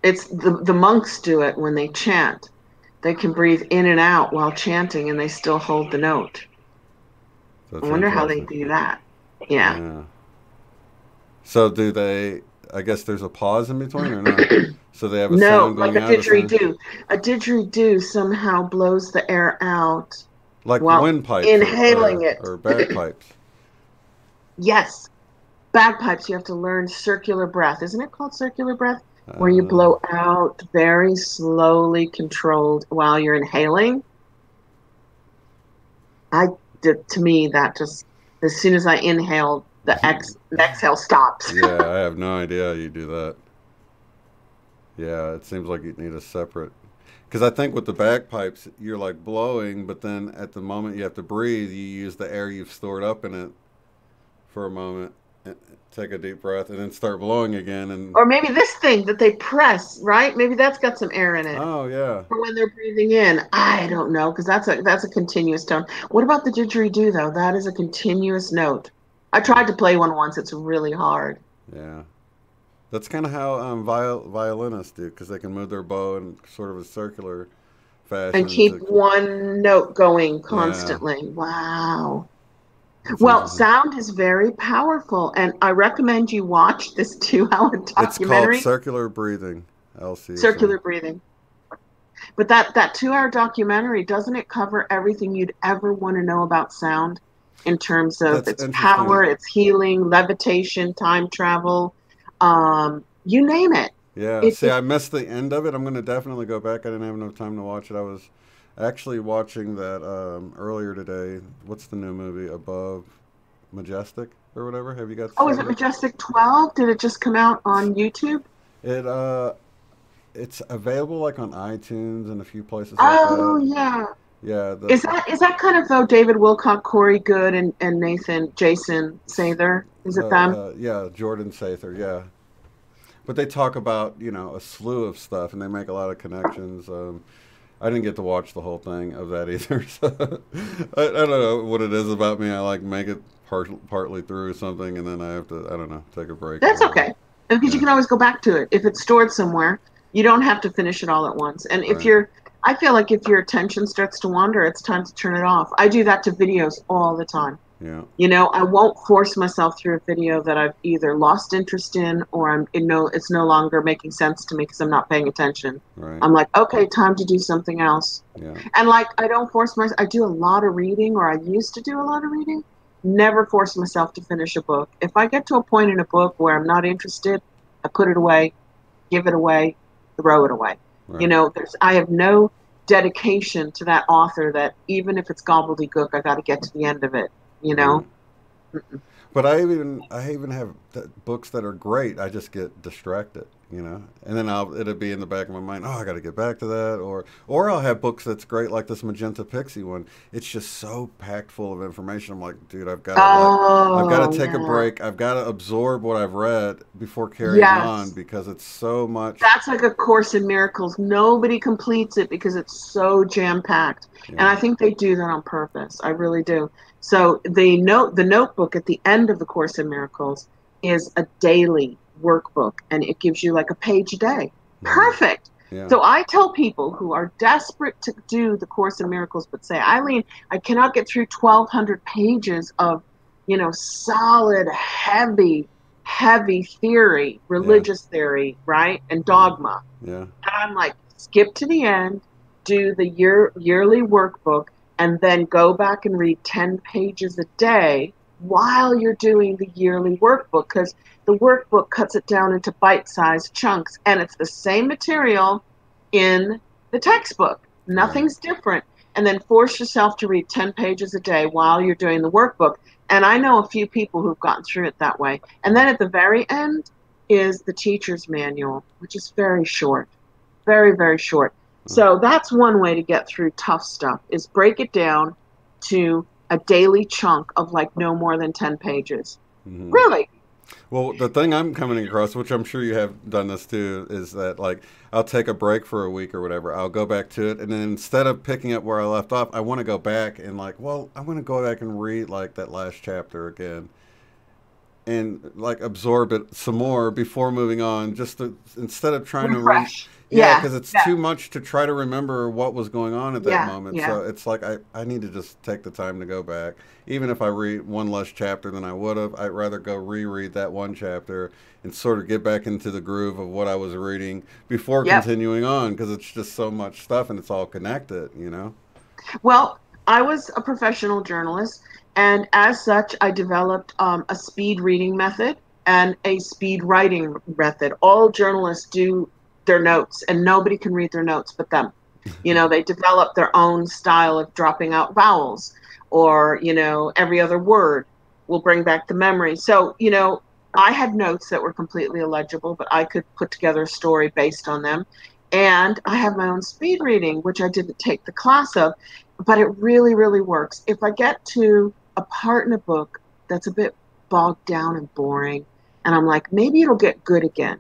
it's the monks do it when they chant. They can breathe in and out while chanting and they still hold the note. I That's wonder how they interesting. do that. Yeah. Yeah. So do they? I guess there's a pause in between, or no? So they have a No, sound like going a out, a sound didgeridoo. A didgeridoo somehow blows the air out like while windpipes inhaling it. or bagpipes. Yes. Bagpipes, you have to learn circular breath. Isn't it called circular breath? Where you Uh, blow out very slowly, controlled while you're inhaling. I did, to me, that just, as soon as I inhale, the exhale stops. yeah, I have no idea how you do that. Yeah, it seems like you need a separate. Because I think with the bagpipes, you're like blowing, but then at the moment you have to breathe, you use the air you've stored up in it for a moment, and take a deep breath, and then start blowing again. And Or maybe this thing that they press, right? Maybe that's got some air in it. oh yeah, For when they're breathing in. I don't know, because that's a continuous tone. What about the didgeridoo though? That is a continuous note. I yeah, tried to play one once. It's really hard. yeah. That's kind of how violinists do, because they can move their bow in sort of a circular And fashion. keep one note going Yeah, constantly. Wow. it's Well, interesting. sound is very powerful, and I recommend you watch this 2 hour It's called documentary, circular breathing, LCSM. Circular Breathing. But that 2 hour documentary, doesn't it cover everything you'd ever want to know about sound in terms of That's its power, interesting. its healing, levitation, time travel, you name it. Yeah, It, see, it I missed the end of it. I'm going to definitely go back. I didn't have enough time to watch it. I was actually watching that earlier today. What's the new movie? Above Majestic or whatever. Have you got to oh, see is it that? Majestic 12? Did it just come out on YouTube? It it's available like on iTunes and a few places like Oh that. yeah. Yeah, the Is that kind of though David Wilcock, Corey Good, and Nathan Jason Sather? Is it them? yeah, Jordan Sather, yeah. But they talk about, a slew of stuff, and they make a lot of connections. I didn't get to watch the whole thing of that either. So I don't know what it is about me. I like make it partly through something, and then I have to, I don't know, take a break or That's whatever. okay. Because you Yeah, can always go back to it. If it's stored somewhere, you don't have to finish it all at once. And right. I feel like if your attention starts to wander, it's time to turn it off. I do that to videos all the time. Yeah, I won't force myself through a video that I've either lost interest in or it's no longer making sense to me because I'm not paying attention. right. I'm like, okay, time to do something else. Yeah, And like, I don't force myself. I do a lot of reading, or I used to do a lot of reading. Never force myself to finish a book. If I get to a point in a book where I'm not interested, I put it away, give it away, throw it away. right. I have no dedication to that author that even if it's gobbledygook, I got to get to the end of it. You Right. know. Mm-mm. But I even have books that are great. I just get distracted, and then it'll be in the back of my mind. Oh, I got to get back to that, or I'll have books that's great, like this Magenta Pixie one. It's just so packed full of information. I'm like, dude, I've got to Oh take a yeah. break. I've got to absorb what I've read before carrying on Yes. because it's so much. That's like a Course in Miracles. Nobody completes it because it's so jam packed. And Yeah, I think they do that on purpose. I really do. So the notebook at the end of the Course in Miracles is a daily workbook, and it gives you like a page a day. hmm, Perfect. yeah, So I tell people who are desperate to do the Course in Miracles, but say, Eileen, I cannot get through 1,200 pages of, solid, heavy theory, yeah, religious theory, right? And hmm, dogma. yeah, And I'm like, skip to the end, do the yearly workbook, and then go back and read 10 pages a day while you're doing the yearly workbook, because the workbook cuts it down into bite-sized chunks, and it's the same material in the textbook. right. Nothing's different. And then force yourself to read 10 pages a day while you're doing the workbook. And I know a few people who've gotten through it that way. And then at the very end is the teacher's manual, which is very short, very, very short. Uh, So that's one way to get through tough stuff, is break it down to a daily chunk of like no more than 10 pages. Mm-hmm. Really? Well, the thing I'm coming across, which I'm sure you have done this too, is that like I'll take a break for a week or whatever. I'll go back to it, and then instead of picking up where I left off, I want to go back and like, well, I want to go back and read like that last chapter again, and like absorb it some more before moving on. Just to, instead of trying Refresh. to, yeah, Yeah. because it's Yeah. too much to try to remember what was going on at that Yeah. moment. Yeah. So it's like I need to just take the time to go back. Even if I read one less chapter than I would have, I'd rather go reread that one chapter and sort of get back into the groove of what I was reading before Yep. continuing on, because it's just so much stuff and it's all connected, you know? Well, I was a professional journalist, and as such, I developed a speed reading method and a speed writing method. All journalists do their notes, and nobody can read their notes but them. You know, they develop their own style of dropping out vowels, or, you know, every other word will bring back the memory. So, you know, I had notes that were completely illegible, but I could put together a story based on them. And I have my own speed reading, which I didn't take the class of, but it really, really works. If I get to a part in a book that's a bit bogged down and boring, and I'm like, maybe it'll get good again,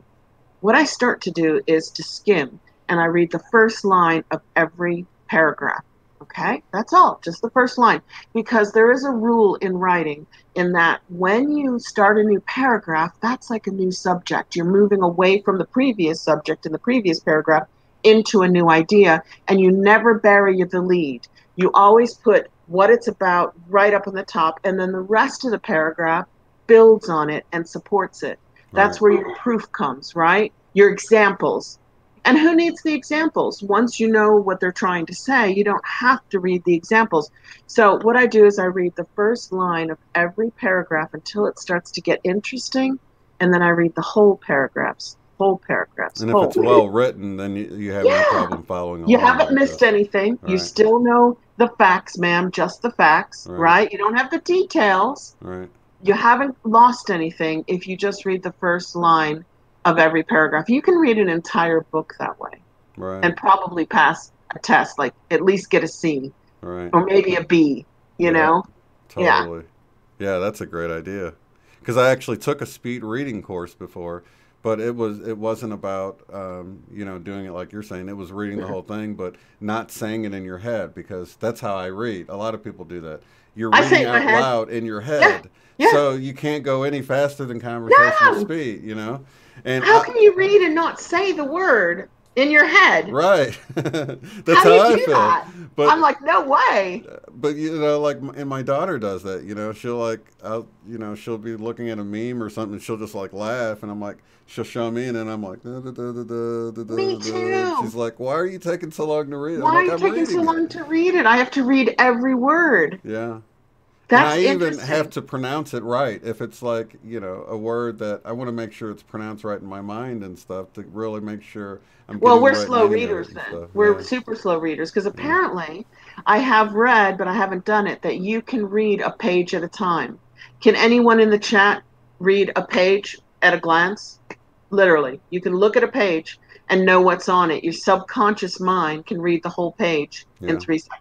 what I start to do is to skim, and I read the first line of every paragraph. Okay, that's all, just the first line. Because there is a rule in writing in that when you start a new paragraph, that's like a new subject. You're moving away from the previous subject in the previous paragraph into a new idea, and you never bury the lead. You always put what it's about right up on the top, and then the rest of the paragraph builds on it and supports it. Right. That's where your proof comes, right? Your examples. And who needs the examples? Once you know what they're trying to say, you don't have to read the examples. So what I do is I read the first line of every paragraph until it starts to get interesting, and then I read the whole paragraphs, And if whole. it's well written, then you have no Yeah. problem following You along haven't like missed this. anything. All You right. still know the facts, ma'am, just the facts, Right. right? You don't have the details. Right. You haven't lost anything if you just read the first line of every paragraph. You can read an entire book that way Right. and probably pass a test, like at least get a C Right. or maybe a B, you Yeah. know? Yeah. Totally. Yeah, that's a great idea. Because I actually took a speed reading course before, but it wasn't about doing it like you're saying. It was reading the whole thing, but not saying it in your head, because that's how I read. A lot of people do that. You're I say reading it in my out head. loud in your Yeah. head, Yeah. so you can't go any faster than conversational No. speed. And How can you read and not say the word in your head? right, that's How do how you I do feel. that? But I'm like, no way. But like, and my daughter does that. She'll like, she'll be looking at a meme or something, and she'll just like laugh, and I'm like, she'll show me, and then I'm like, da, da, da, da, da, da, Me da, da. And too. she's like, why are you taking so long to read it? I'm Why are like, you I'm taking so reading it. long to read it? I have to read every word. Yeah. And That's I even have interesting. to pronounce it right. If it's like, a word that I want to make sure it's pronounced right in my mind and stuff, to really make sure I'm Well, getting the we're right slow meaning of it readers and then. stuff. We're Yeah. super slow readers because Yeah. apparently I have read, but I haven't done it, that you can read a page at a time. Can anyone in the chat read a page at a glance? Literally. You can look at a page and know what's on it. Your subconscious mind can read the whole page in Yeah. 3 seconds.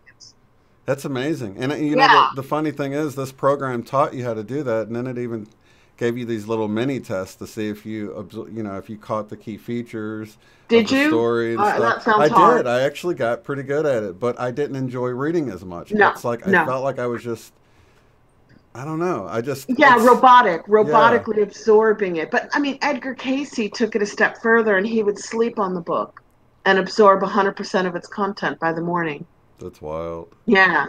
That's amazing. And Yeah. the funny thing is, this program taught you how to do that, and then it even gave you these little mini tests to see if if you caught the key features of Did the you? story and stuff. That sounds I hard. did. I actually got pretty good at it, but I didn't enjoy reading as much. No, It's like I no. felt like I was just, I don't know. Yeah, Yeah. robotically absorbing it. But I mean, Edgar Casey took it a step further and he would sleep on the book and absorb 100% of its content by the morning. That's wild. Yeah.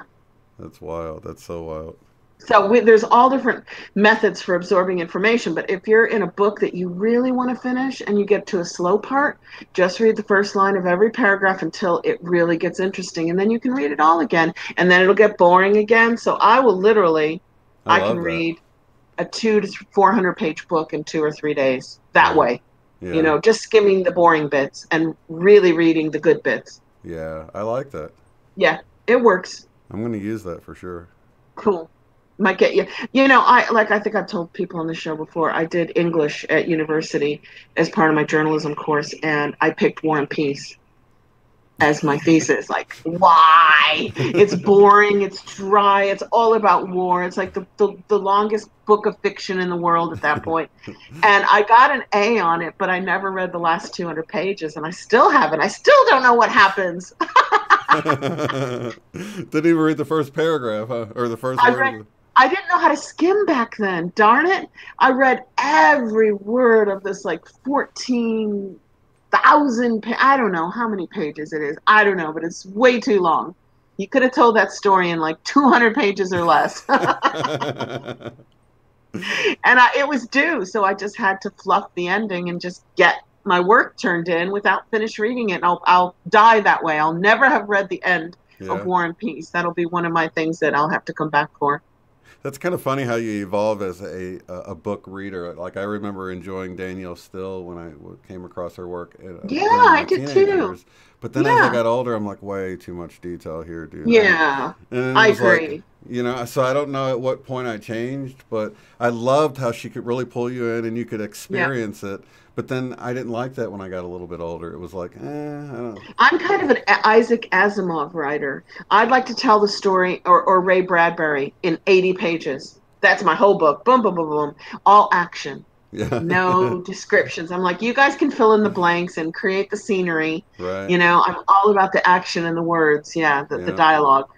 That's wild. That's so wild. So there's all different methods for absorbing information. But if you're in a book that you really want to finish and you get to a slow part, just read the first line of every paragraph until it really gets interesting. And then you can read it all again. And then it'll get boring again. So I I can love that. read a 200 to 400 page book in 2 or 3 days that Right. way, Yeah. just skimming the boring bits and really reading the good bits. Yeah. I like that. Yeah, it works. I'm going to use that for sure. Cool. Might get you. I think I've told people on the show before, I did English at university as part of my journalism course, and I picked War and Peace. as my thesis. Like, why? It's boring, it's dry, it's all about war. It's like the longest book of fiction in the world at that point. And I got an A on it, but I never read the last 200 pages, and I still haven't. I still don't know what happens. Didn't even read the first paragraph, huh? Or the first word? I didn't know how to skim back then. Darn it. I read every word of this like 14,000, I don't know how many pages it is. I don't know, but it's way too long. You could have told that story in like 200 pages or less. And it was due, so I just had to fluff the ending and just get my work turned in without finish reading it. And I'll die that way. I'll never have read the end of War and Peace. That'll be one of my things that I'll have to come back for. That's kind of funny how you evolve as a book reader. Like, I remember enjoying Danielle Still when I came across her work. Yeah, I did too. Years. But then as I got older, I'm like, way too much detail here, dude. Yeah, I agree. Like, you know, so I don't know at what point I changed, but I loved how she could really pull you in and you could experience it. But then I didn't like that when I got a little bit older. It was like, I don't know. I'm kind of an Isaac Asimov writer. I'd like to tell the story, or Ray Bradbury, in 80 pages. That's my whole book. Boom, boom, boom, boom. All action. Yeah. No descriptions. I'm like, you guys can fill in the blanks and create the scenery. Right. You know, I'm all about the action and the words. The dialogue.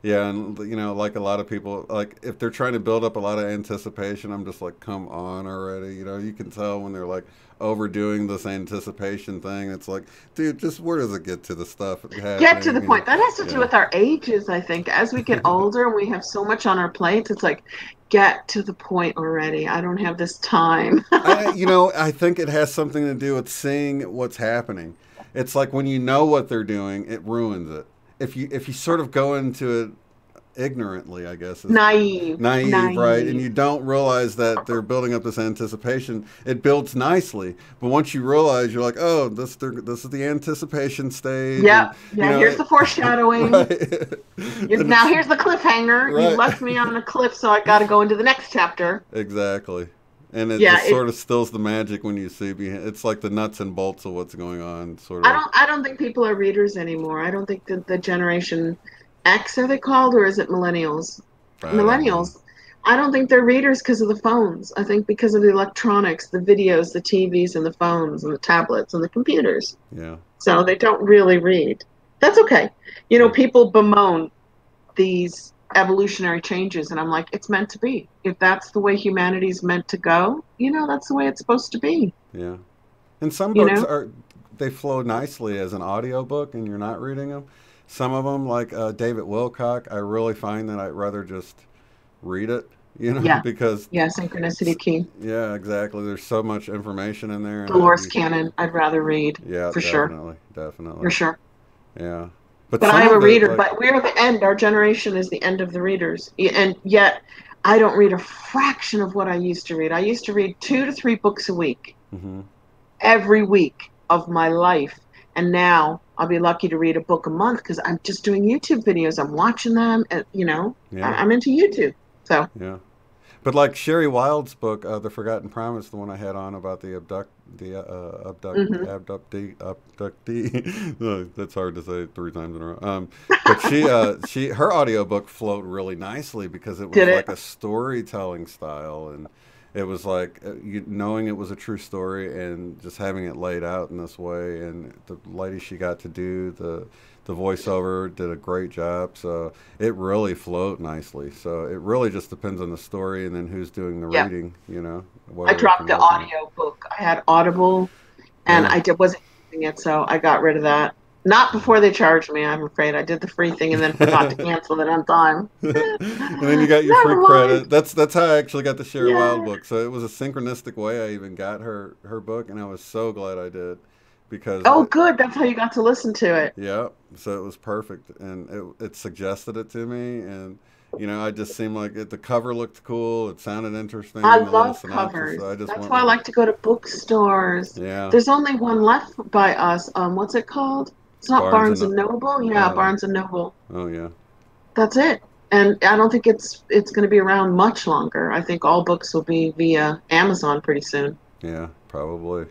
Yeah, and you know, like a lot of people, like if they're trying to build up a lot of anticipation, I'm just like, come on already. You know, you can tell when they're like overdoing this anticipation thing. It's like, dude, just where does it get to the stuff? Get to the point. That has to do with our ages, I think. As we get older and we have so much on our plates, it's like, get to the point already. I don't have this time. I think it has something to do with seeing what's happening. It's like when you know what they're doing, it ruins it. If you sort of go into it ignorantly, I guess. Naive, right? And you don't realize that they're building up this anticipation. It builds nicely, but once you realize, you're like, oh, this is the anticipation stage. Yeah, here's the foreshadowing. Right. Now here's the cliffhanger. Right. You left me on a cliff, so I got to go into the next chapter. Exactly. And it just sort of stills the magic when you see it's like the nuts and bolts of what's going on. Sort of. I don't think people are readers anymore. I don't think that the Generation X, are they called, or is it millennials? Millennials. I don't think they're readers because of the phones. I think because of the electronics, the videos, the TVs, and the phones, and the tablets, and the computers. Yeah. So they don't really read. That's okay. You know, people bemoan these evolutionary changes, and I'm like, it's meant to be. If that's the way humanity's meant to go, that's the way it's supposed to be. Yeah. And some books they flow nicely as an audiobook and you're not reading them. Some of them, like David Wilcock, I really find that I'd rather just read it, because synchronicity key. Yeah, exactly. There's so much information in there. Dolores Cannon, I'd rather read. Yeah, for definitely. For sure. Yeah. But I am a reader, but we're the end. Our generation is the end of the readers. And yet, I don't read a fraction of what I used to read. I used to read 2 to 3 books a week, every week of my life. And now I'll be lucky to read a book a month because I'm just doing YouTube videos. I'm watching them, and, I'm into YouTube. So. Yeah. But like Sherry Wild's book, The Forgotten Promise, the one I had on about the abductee. That's hard to say 3 times in a row. But her audiobook flowed really nicely because it was like a storytelling style, and it was like knowing it was a true story and just having it laid out in this way. And the lady she got to do the voiceover did a great job, so it really flowed nicely. So it really just depends on the story and then who's doing the reading, I dropped the audio book. I had Audible, and I wasn't using it, so I got rid of that. Not before they charged me, I'm afraid. I did the free thing and then forgot to cancel it on time. And then you got your free credit. That's how I actually got the Sherry Wild book. So it was a synchronistic way I even got her book, and I was so glad I did. Because good. That's how you got to listen to it. Yeah, so it was perfect, and it suggested it to me, and I just seemed like the cover looked cool. It sounded interesting. I love covers. So that's why I like to go to bookstores. Yeah. There's only one left by us. What's it called? It's not Barnes and Noble. Yeah, Barnes and Noble. Oh yeah. That's it. And I don't think it's going to be around much longer. I think all books will be via Amazon pretty soon. Yeah, probably.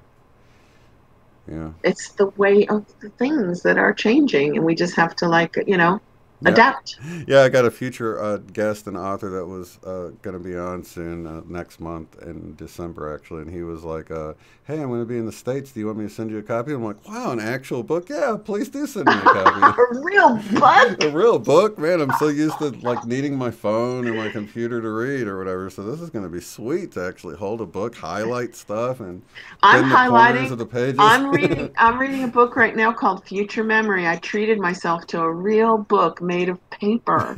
Yeah. It's the way of the things that are changing, and we just have to, like, Yeah. adapt. Yeah, I got a future guest and author that was going to be on soon next month in December, actually. And he was like, hey, I'm going to be in the States. Do you want me to send you a copy? I'm like, wow, an actual book? Yeah, please do send me a copy. A real book. A real book? Man, I'm so used to like needing my phone or my computer to read or whatever. So this is going to be sweet to actually hold a book, highlight stuff, and I'm bend the corners highlighting. of the pages. I'm reading a book right now called Future Memory. I treated myself to a real book made of paper.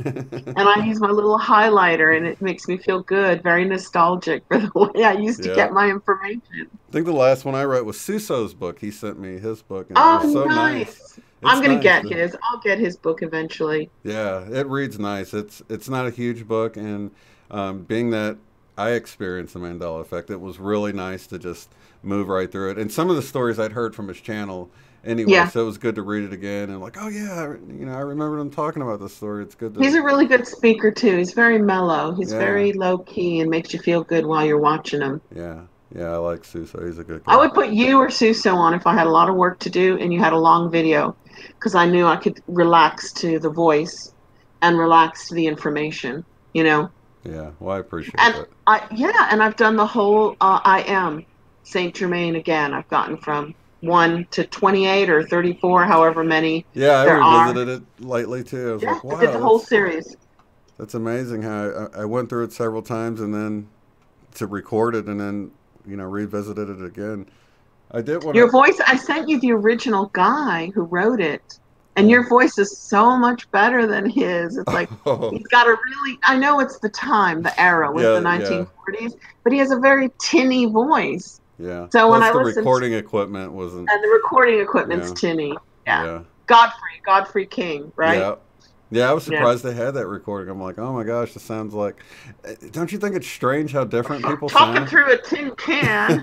And I use my little highlighter, and it makes me feel good, very nostalgic for the way I used to Yeah. get my information. I think the last one I read was Suso's book. He sent me his book, and it was Oh, so nice. nice. I'm It's gonna nice. get his. I'll get his book eventually. Yeah, it reads nice. It's not a huge book, and being that I experienced the Mandela effect, it was really nice to just move right through it. And some of the stories I'd heard from his channel anyway, Yeah. so it was good to read it again and like, oh yeah, I remember them talking about this story. It's good He's to, a really good speaker too. He's very mellow. He's yeah, very low key and makes you feel good while you're watching him. yeah, yeah. I like Suso. He's a good I guy. would put you or Suso on if I had a lot of work to do and you had a long video, because I knew I could relax to the voice and relax to the information, you know. Yeah, well, I appreciate And that. and I've done the whole I am Saint Germain again. I've gotten from 1 to 28 or 34, however many Yeah, I there are. revisited it lately too. I was Yeah, like, I did the wow, whole series. that's amazing how I went through it several times and then to record it and then revisited it again. I did want Your to. voice, I sent you the original guy who wrote it, and Oh, your voice is so much better than his. It's like oh, he's got a really, I know it's the time, the era was the yeah, yeah, 1940s, but he has a very tinny voice. yeah. So when Plus I the listened to, recording equipment wasn't. and the recording equipment's Yeah, tinny. Yeah. yeah, Godfrey King, right? yeah, yeah. I was Yeah. surprised they had that recording. I'm like, oh my gosh, this sounds like. Don't you think it's strange how different people Talking sound? through a tin can.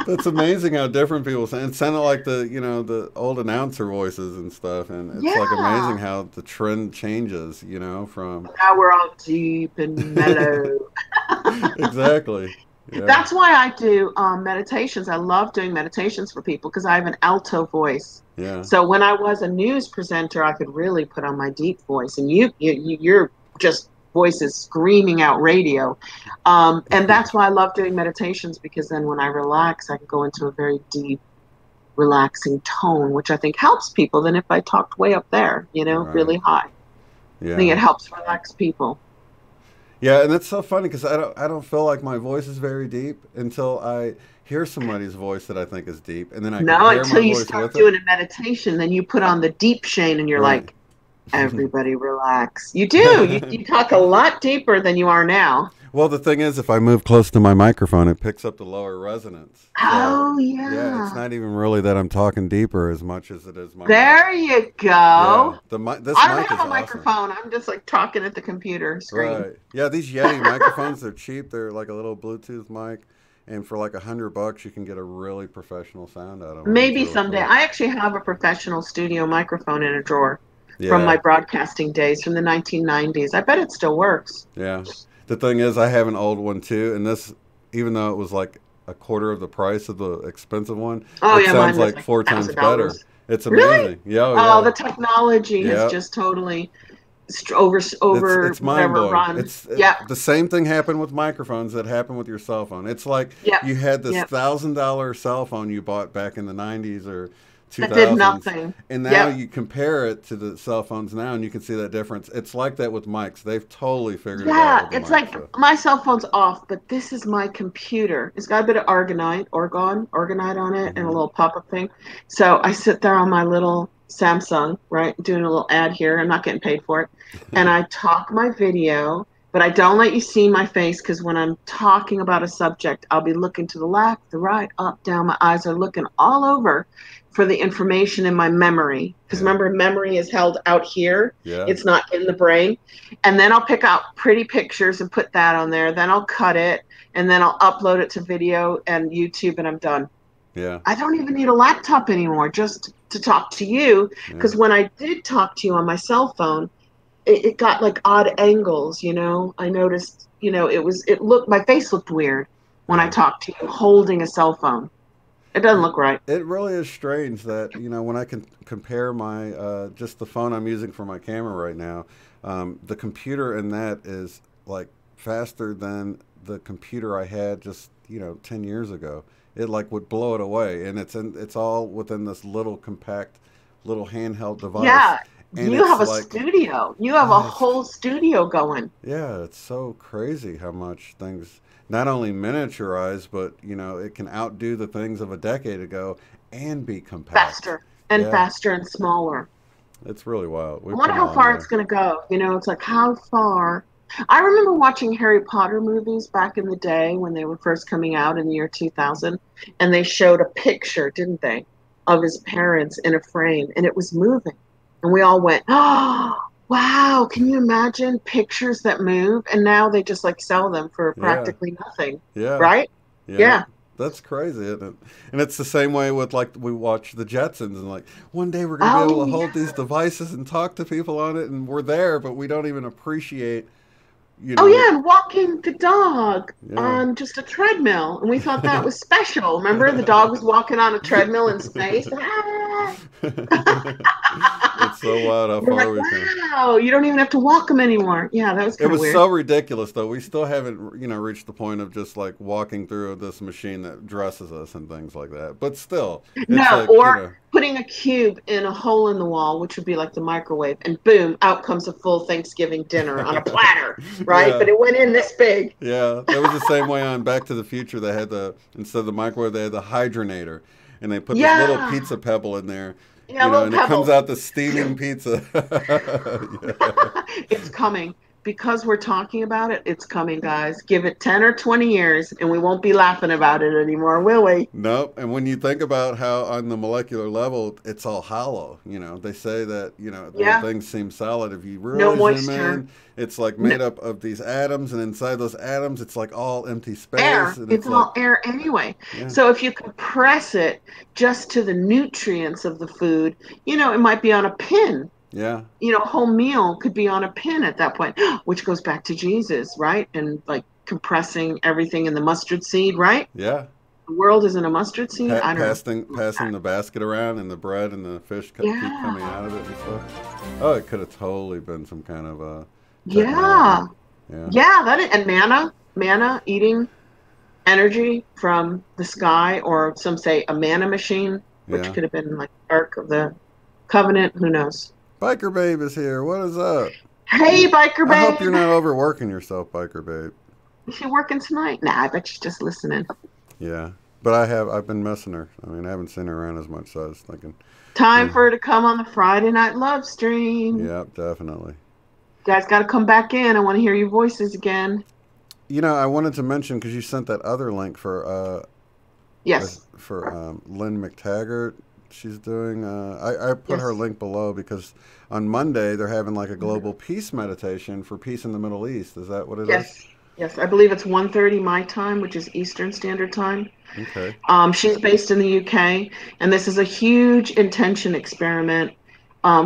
That's amazing how different people sound. It sounded like the old announcer voices and stuff, and it's like Yeah. amazing how the trend changes. From Now we're all deep and mellow. exactly. Yeah, That's why I do meditations. I love doing meditations for people because I have an alto voice. yeah. So when I was a news presenter, I could really put on my deep voice, and you're just voices screaming out radio. And that's why I love doing meditations, because then when I relax, I can go into a very deep, relaxing tone, which I think helps people than if I talked way up there, Right. really high. I think Yeah. it helps relax people. Yeah, and it's so funny because I don't feel like my voice is very deep until I hear somebody's voice that I think is deep, and then I No, compare until my you voice start with it. doing a meditation, then you put on the deep Shane and you're Right. like, everybody relax. You do. You talk a lot deeper than you are now. Well, the thing is, if I move close to my microphone, it picks up the lower resonance. So, Oh, yeah, it's yeah. not even really that I'm talking deeper as much as it is my mic. There you Yeah, go. this I don't mic have is a awesome. microphone. I'm just like talking at the computer screen. Right. Yeah, these Yeti microphones, they're cheap. They're like a little Bluetooth mic, and for like $100, you can get a really professional sound out of them. It's Maybe really someday. cool. I actually have a professional studio microphone in a drawer from my Yeah. broadcasting days from the 1990s. I bet it still works. Yeah. The thing is, I have an old one too, and this, even though it was like a quarter of the price of the expensive one, Oh, it yeah, sounds mine was like like four times better. $1,000. It's Really? amazing. Yeah, oh Oh, yeah. the technology has Yeah. just totally over It's mind whatever blowing. run. Yep, The same thing happened with microphones that happened with your cell phone. It's like yep, you had this yep. $1,000 cell phone you bought back in the '90s or That did 2000s, nothing. and now Yep. you compare it to the cell phones now, and you can see that difference. It's like that with mics. They've totally figured it out Yeah, with the it's mics. like So. my cell phone's off, but this is my computer. It's got a bit of organite on it, and a Hmm. little pop-up thing. So I sit there on my little Samsung, right, doing a little ad here. I'm not getting paid for it. And I talk my video, but I don't let you see my face, because when I'm talking about a subject, I'll be looking to the left, the right, up, down. My eyes are looking all over for the information in my memory. Because Yeah. remember, memory is held out here. Yeah. It's not in the brain. And then I'll pick out pretty pictures and put that on there. Then I'll cut it, and then I'll upload it to video and YouTube, and I'm done. Yeah. I don't even need a laptop anymore just to talk to you. Yeah. Because when I did talk to you on my cell phone, it got like odd angles. I noticed, my face looked weird when I Yeah. talked to you holding a cell phone. It doesn't look right. It really is strange that, when I can compare my just the phone I'm using for my camera right now, the computer in that is like faster than the computer I had just 10 years ago. It like would blow it away, and it's all within this little compact, little handheld device, Yeah, and you it's have a like studio. You have a it's whole studio going. yeah, it's so crazy how much things not only miniaturize, but it can outdo the things of a decade ago and be compact. Faster and Yeah, faster and smaller. it's really wild. I We've wonder come a how long far way. it's going to go. It's like how far. I remember watching Harry Potter movies back in the day when they were first coming out in the year 2000, and they showed a picture, didn't they, of his parents in a frame, and it was moving. And we all went, oh, wow, can you imagine pictures that move? And now they just like sell them for Yeah, practically nothing, yeah, right? yeah. Yeah. That's crazy, isn't it? And it's the same way with like we watch the Jetsons and like one day we're going to be able Oh, to hold yeah. these devices and talk to people on it, and we're there, but we don't even appreciate, you Oh know, yeah, and walking the dog yeah. on just a treadmill, and we thought that was special. Remember, the dog was walking on a treadmill in space. Ah! It's so wild how We're far like, we've come. wow, you don't even have to walk them anymore. Yeah, that was It kind of was weird. so ridiculous, though. We still haven't, reached the point of just like walking through this machine that dresses us and things like that. But still, it's No, like, or putting a cube in a hole in the wall, which would be like the microwave, and boom, out comes a full Thanksgiving dinner on a platter, right? yeah, But it went in this big. yeah. That was the same way on Back to the Future. They had instead of the microwave, they had the hydronator, and they put this little Yeah, pizza pebble in there, yeah, little and it comes pebble. out the steaming pizza. yeah. It's coming. Because we're talking about it, it's coming, guys. Give it 10 or 20 years and we won't be laughing about it anymore, will we? Nope. And when you think about how on the molecular level it's all hollow, they say that, when Yeah, things seem solid, if you no really zoom moisture. in, it's like No, made up of these atoms, and inside those atoms it's like all empty space, air. and It's it's like, all air anyway. yeah, So if you compress it just to the nutrients of the food, it might be on a pin. yeah, A whole meal could be on a pin at that point, which goes back to Jesus, right? And like compressing everything in the mustard seed, right? yeah. The world isn't a mustard seed. I don't know. Passing the basket around, and the bread and the fish keep Yeah. coming out of it and stuff. Oh, it could have totally been some kind of technology. Yeah. Yeah, Yeah, and manna, eating energy from the sky, or some say a manna machine, which yeah. could have been like Ark of the Covenant. Who knows? Biker Babe is here. What is up? Hey, biker I hope you're babe, not overworking yourself, Biker Babe. is she working tonight? Nah, I bet she's just listening. Yeah, but I've been missing her. I mean, I haven't seen her around as much, so I was thinking, Time yeah, for her to come on the Friday Night Love Stream. yeah, definitely. You guys got to come back in. I want to hear your voices again. I wanted to mention because you sent that other link Yes. Lynne McTaggart. She's doing. I put her Yes. link below because on Monday they're having like a global peace meditation for peace in the Middle East. Is that what it is? Yes. Yes. I believe it's 1:30 my time, which is Eastern Standard Time. Okay. She's based in the UK, and this is a huge intention experiment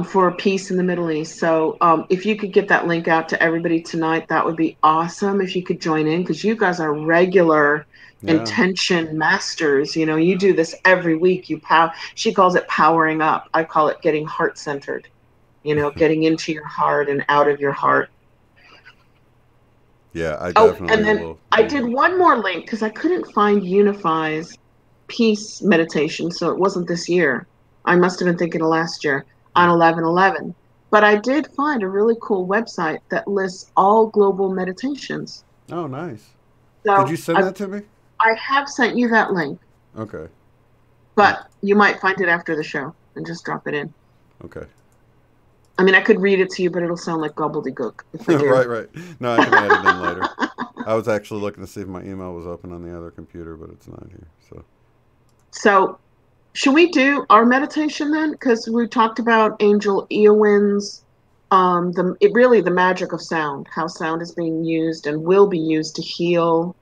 for peace in the Middle East. So if you could get that link out to everybody tonight, that would be awesome if you could join in, because you guys are regular Yeah. intention masters. You do this every week. She calls it powering up. I call it getting heart centered, getting into your heart and out of your heart. Yeah, I Oh, and definitely then will I be. did one more link because I couldn't find Unify's peace meditation, so it wasn't this year. I must have been thinking of last year on Hmm. 11/11. But I did find a really cool website that lists all global meditations. Oh, nice. Did So you send I, that to me? I have sent you that link, Okay. but you might find it after the show and just drop it in. Okay. I mean, I could read it to you, but it'll sound like gobbledygook if I do. right, right. No, I can add it in later. I was actually looking to see if my email was open on the other computer, but it's not here. So, So should we do our meditation then? Because we talked about AngelEowyn's, really the magic of sound, how sound is being used and will be used to heal,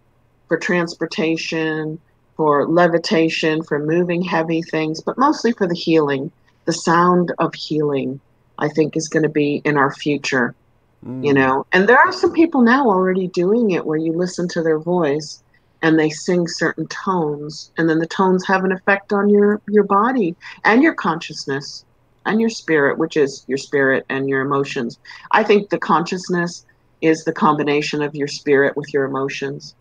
for transportation, for levitation, for moving heavy things, but mostly for the healing. The sound of healing, I think, is going to be in our future. mm, And there are some people now already doing it where you listen to their voice and they sing certain tones, and then the tones have an effect on your body and your consciousness and your spirit, which is your spirit and your emotions. I think the consciousness is the combination of your spirit with your emotions.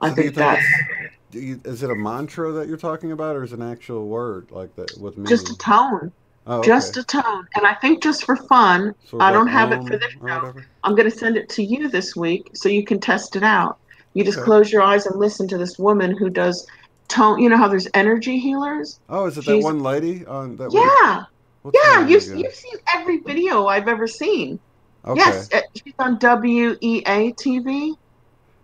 I So do you think think that's it's is it a mantra that you're talking about, or is it an actual word like that with just a meaning? tone. Oh, okay. Just a tone. And I think just for fun, Sort of I like don't have it for Om this or show. whatever. I'm going to send it to you this week so you can test it out. You just Okay. close your eyes and listen to this woman who does tone. You know how there's energy healers? Oh, is it that She's, one lady on that we? yeah, What's her yeah, name again? you've seen every video I've ever seen. Okay. Yes, she's on WEA TV,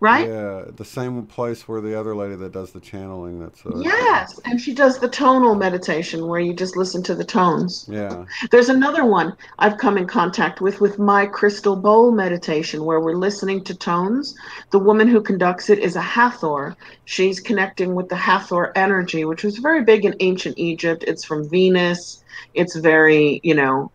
right? Yeah, the same place where the other lady that does the channeling. That's so interesting. Yes, and she does the tonal meditation where you just listen to the tones. Yeah. There's another one I've come in contact with my crystal bowl meditation where we're listening to tones. The woman who conducts it is a Hathor. She's connecting with the Hathor energy, which was very big in ancient Egypt. It's from Venus. It's very,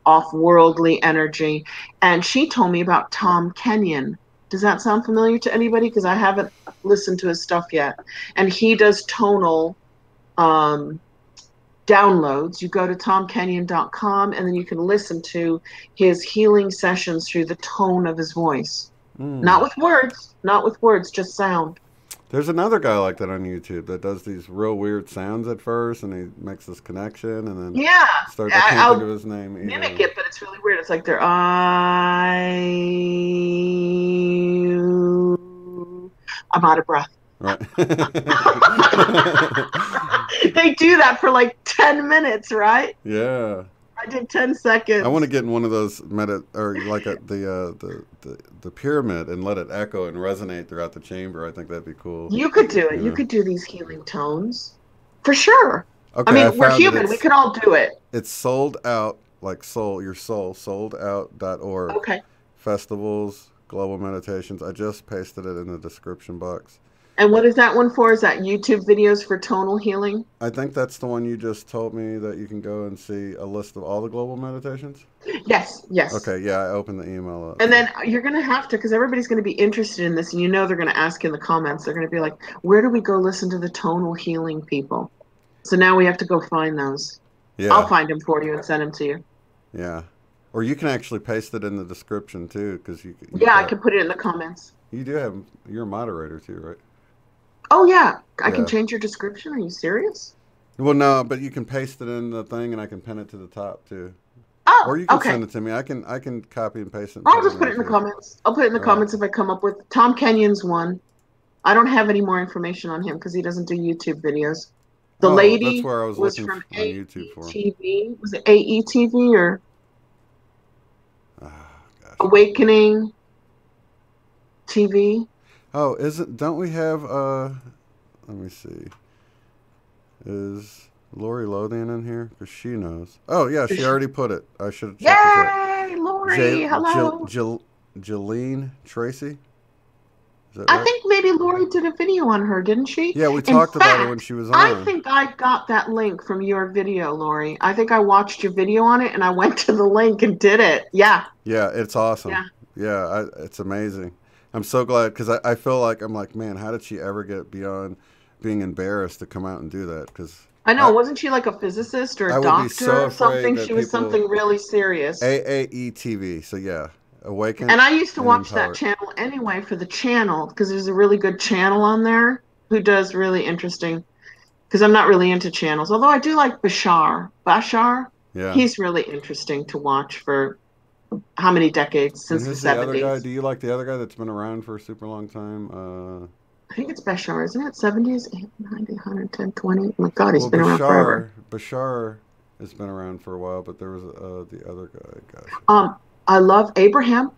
off-worldly energy. And she told me about Tom Kenyon. Does that sound familiar to anybody? Because I haven't listened to his stuff yet. And he does tonal um, downloads. You go to tomkenyon.com and then you can listen to his healing sessions through the tone of his voice. Hmm. Not with words, just sound. There's another guy like that on YouTube that does these real weird sounds at first, and he makes this connection, and then Yeah, starts. I can't think of I'll his name mimic either. it, but it's really weird. It's like they're I'm out of breath. Right. They do that for like 10 minutes, right? Yeah. I did 10 I want seconds. to get in one of those or like the pyramid and let it echo and resonate throughout the chamber. I think that'd be cool. You could do it. You You know. could do these healing tones for sure. I Okay, I mean, we're found it. human. We can all do it. It's sold out, like soul, your soul, soldout.org. Okay. Festivals, global meditations. I just pasted it in the description box. And what is that one for? Is that YouTube videos for tonal healing? I think that's the one you just told me that you can go and see a list of all the global meditations. Yes, yes. Okay, yeah, I opened the email up. And So. then you're going to have to, because everybody's going to be interested in this, and they're going to ask in the comments. They're going to be like, where do we go listen to the tonal healing people? So now we have to go find those. I'll Yeah, find them for you and send them to you. yeah. Or you can actually paste it in the description too, because you've Yeah, I got can put it in the comments. you do have you're a moderator too, right? Oh, yeah. I can Yeah. change your description. Are you serious? Well, no, but you can paste it in the thing, and I can pin it to the top too. Oh, Or you can okay. send it to me. I can copy and paste it and I'll put it just in put there it in the too. comments. I'll put it in the All right. comments if I come up with Tom Kenyon's one. I don't have any more information on him because he doesn't do YouTube videos. The Oh, that's lady where I was was looking from on YouTube for him. AETV. Was it AETV or Oh gosh, I don't know. Awakening TV? Oh, isn't don't we have let me see. Is Lori Lothian in here? Because she knows. Oh yeah, she already put it. I should have checked the chat. Yay, J Lori! J Hello. J Jalene Tracy. Is that I right? think maybe Lori did a video on her, didn't she? Yeah, we In talked about her when fact, she was I on. think I got that link from your video, Lori. I think I watched your video on it and I went to the link and did it. Yeah, Yeah, it's awesome. yeah. Yeah, it's amazing. I'm so glad because I feel like I'm like, man, how did she ever get beyond being embarrassed to come out and do that? Because I know. I Wasn't she like a physicist or I a would be so doctor or afraid something? that She was people something really serious. AAETV. So yeah, awaken And I used to and watch that empowered. channel anyway for the channel because there's a really good channel on there who does really interesting. Because I'm not really into channels, although I do like Bashar. Bashar, Yeah. he's really interesting to watch for how many decades? And Since the who's the other guy? 70s. Do you like the other guy that's been around for a super long time? I think it's Bashar, isn't it? 70s, 80, 90, 110, 20. Oh my God, he's Well, been around forever. Bashar has been around for a while, but there was the other guy. Gosh. Um, I love Abraham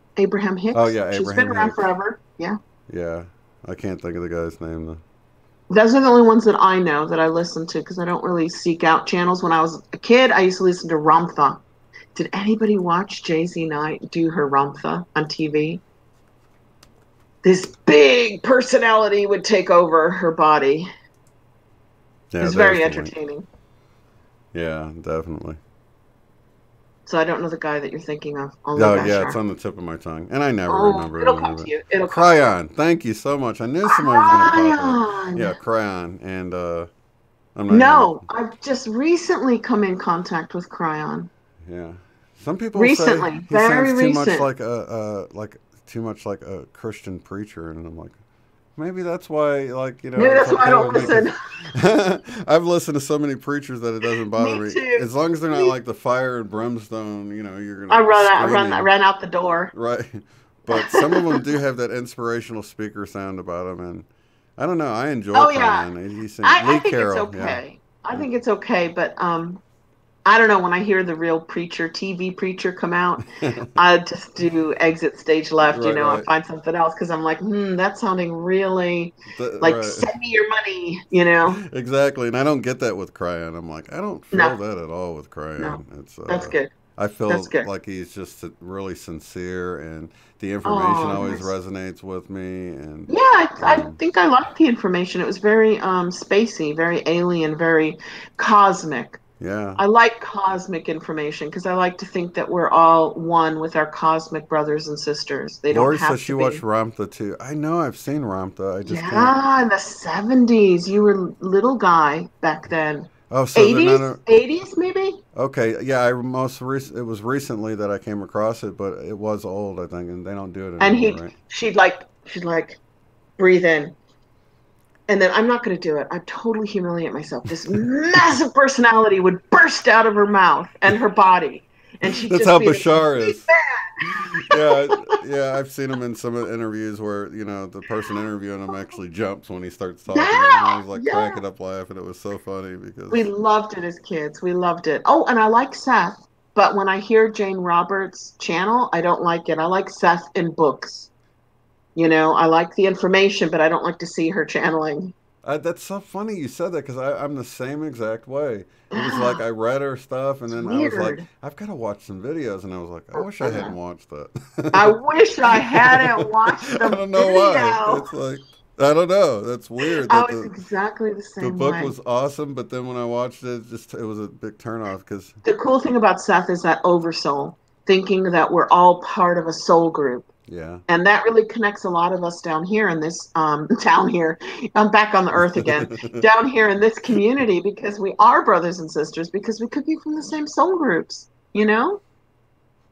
Oh Hicks. yeah, She's been Abraham around Hicks. forever. Yeah. Yeah, I can't think of the guy's name though. Those are the only ones that I know that I listen to because I don't really seek out channels. When I was a kid, I used to listen to Ramtha. Did anybody watch Jay-Z Knight do her Ramtha on TV? This big personality would take over her body. Yeah, It's there's very the link. entertaining. Yeah, definitely. So I don't know the guy that you're thinking of. Only Oh, yeah, it's Bashar. on the tip of my tongue. And I never Oh, remember it'll any come of to it. you. It'll come to you. Cryon. Thank you so much. I knew somebody was going to pop up. Yeah, Cryon. Cryon. And I'm not even. No, I've just recently come in contact with Cryon. Yeah. Some people say Recently, he very sounds too much recent. like a Christian preacher. And I'm like, maybe that's why, like, Maybe it's that's why I okay don't with me because listen. I've listened to so many preachers that it doesn't bother Me me. too. As long as they're not Me. like the fire and brimstone, you're I going to I screaming. ran out the door. Right. But some of them do have that inspirational speaker sound about them. And I don't know. I enjoy Oh yeah, Cryon. He sings I Lee think it's Carroll. Yeah. okay. I think it's okay, but I don't know. When I hear the real preacher, TV preacher come out, I just do exit stage left. Right, I right. find something else because I'm like, that's sounding really like Right. send me your money. Exactly, and I don't get that with Cryon. I'm like, I don't feel No, that at all with no, Cryon. It's that's good. I That's feel good. like he's just really sincere, and the information Oh, always nice. resonates with me. And Yeah, I um, think I liked the information. It was very spacey, very alien, very cosmic. yeah, I like cosmic information because I like to think that we're all one with our cosmic brothers and sisters. They don't Lori says have she to watched be. Ramtha too. I know I've seen Ramtha. I just can't. Yeah, in the 70s. You were little guy back then. Oh, so they're 80s? not a, 80s maybe? okay. Yeah, it was recently that I came across it, but it was old, I think, and they don't do it And anymore, right? she'd like breathe in. And then I'm not going to do it. I totally humiliate myself. This massive personality would burst out of her mouth and her body. And she'd That's just how be this Bashar big is. man. Yeah, yeah, I've seen him in some of the interviews where the person interviewing him actually jumps when he starts talking, and I Yeah, was like yeah. cracking up laughing. It was so funny We because loved it as kids. We loved it. Oh, and I like Seth, but when I hear Jane Roberts' channel, I don't like it. I like Seth in books. I like the information, but I don't like to see her channeling. that's so funny you said that because I'm the same exact way. It was like Yeah, I read her stuff, and it's then I was like, weird. I've got to watch some videos, and I was like, I wish I hadn't watched I that. wish I hadn't watched I the don't know why. video. It's like I don't know. That's weird I that was exactly the the same book way. was awesome, but then when I watched it, it was a big turnoff because The cool thing about Seth is that oversoul, thinking that we're all part of a soul group. yeah. And that really connects a lot of us down here in this down here. I'm back on the earth again. Down here in this community because we are brothers and sisters because we could be from the same soul groups.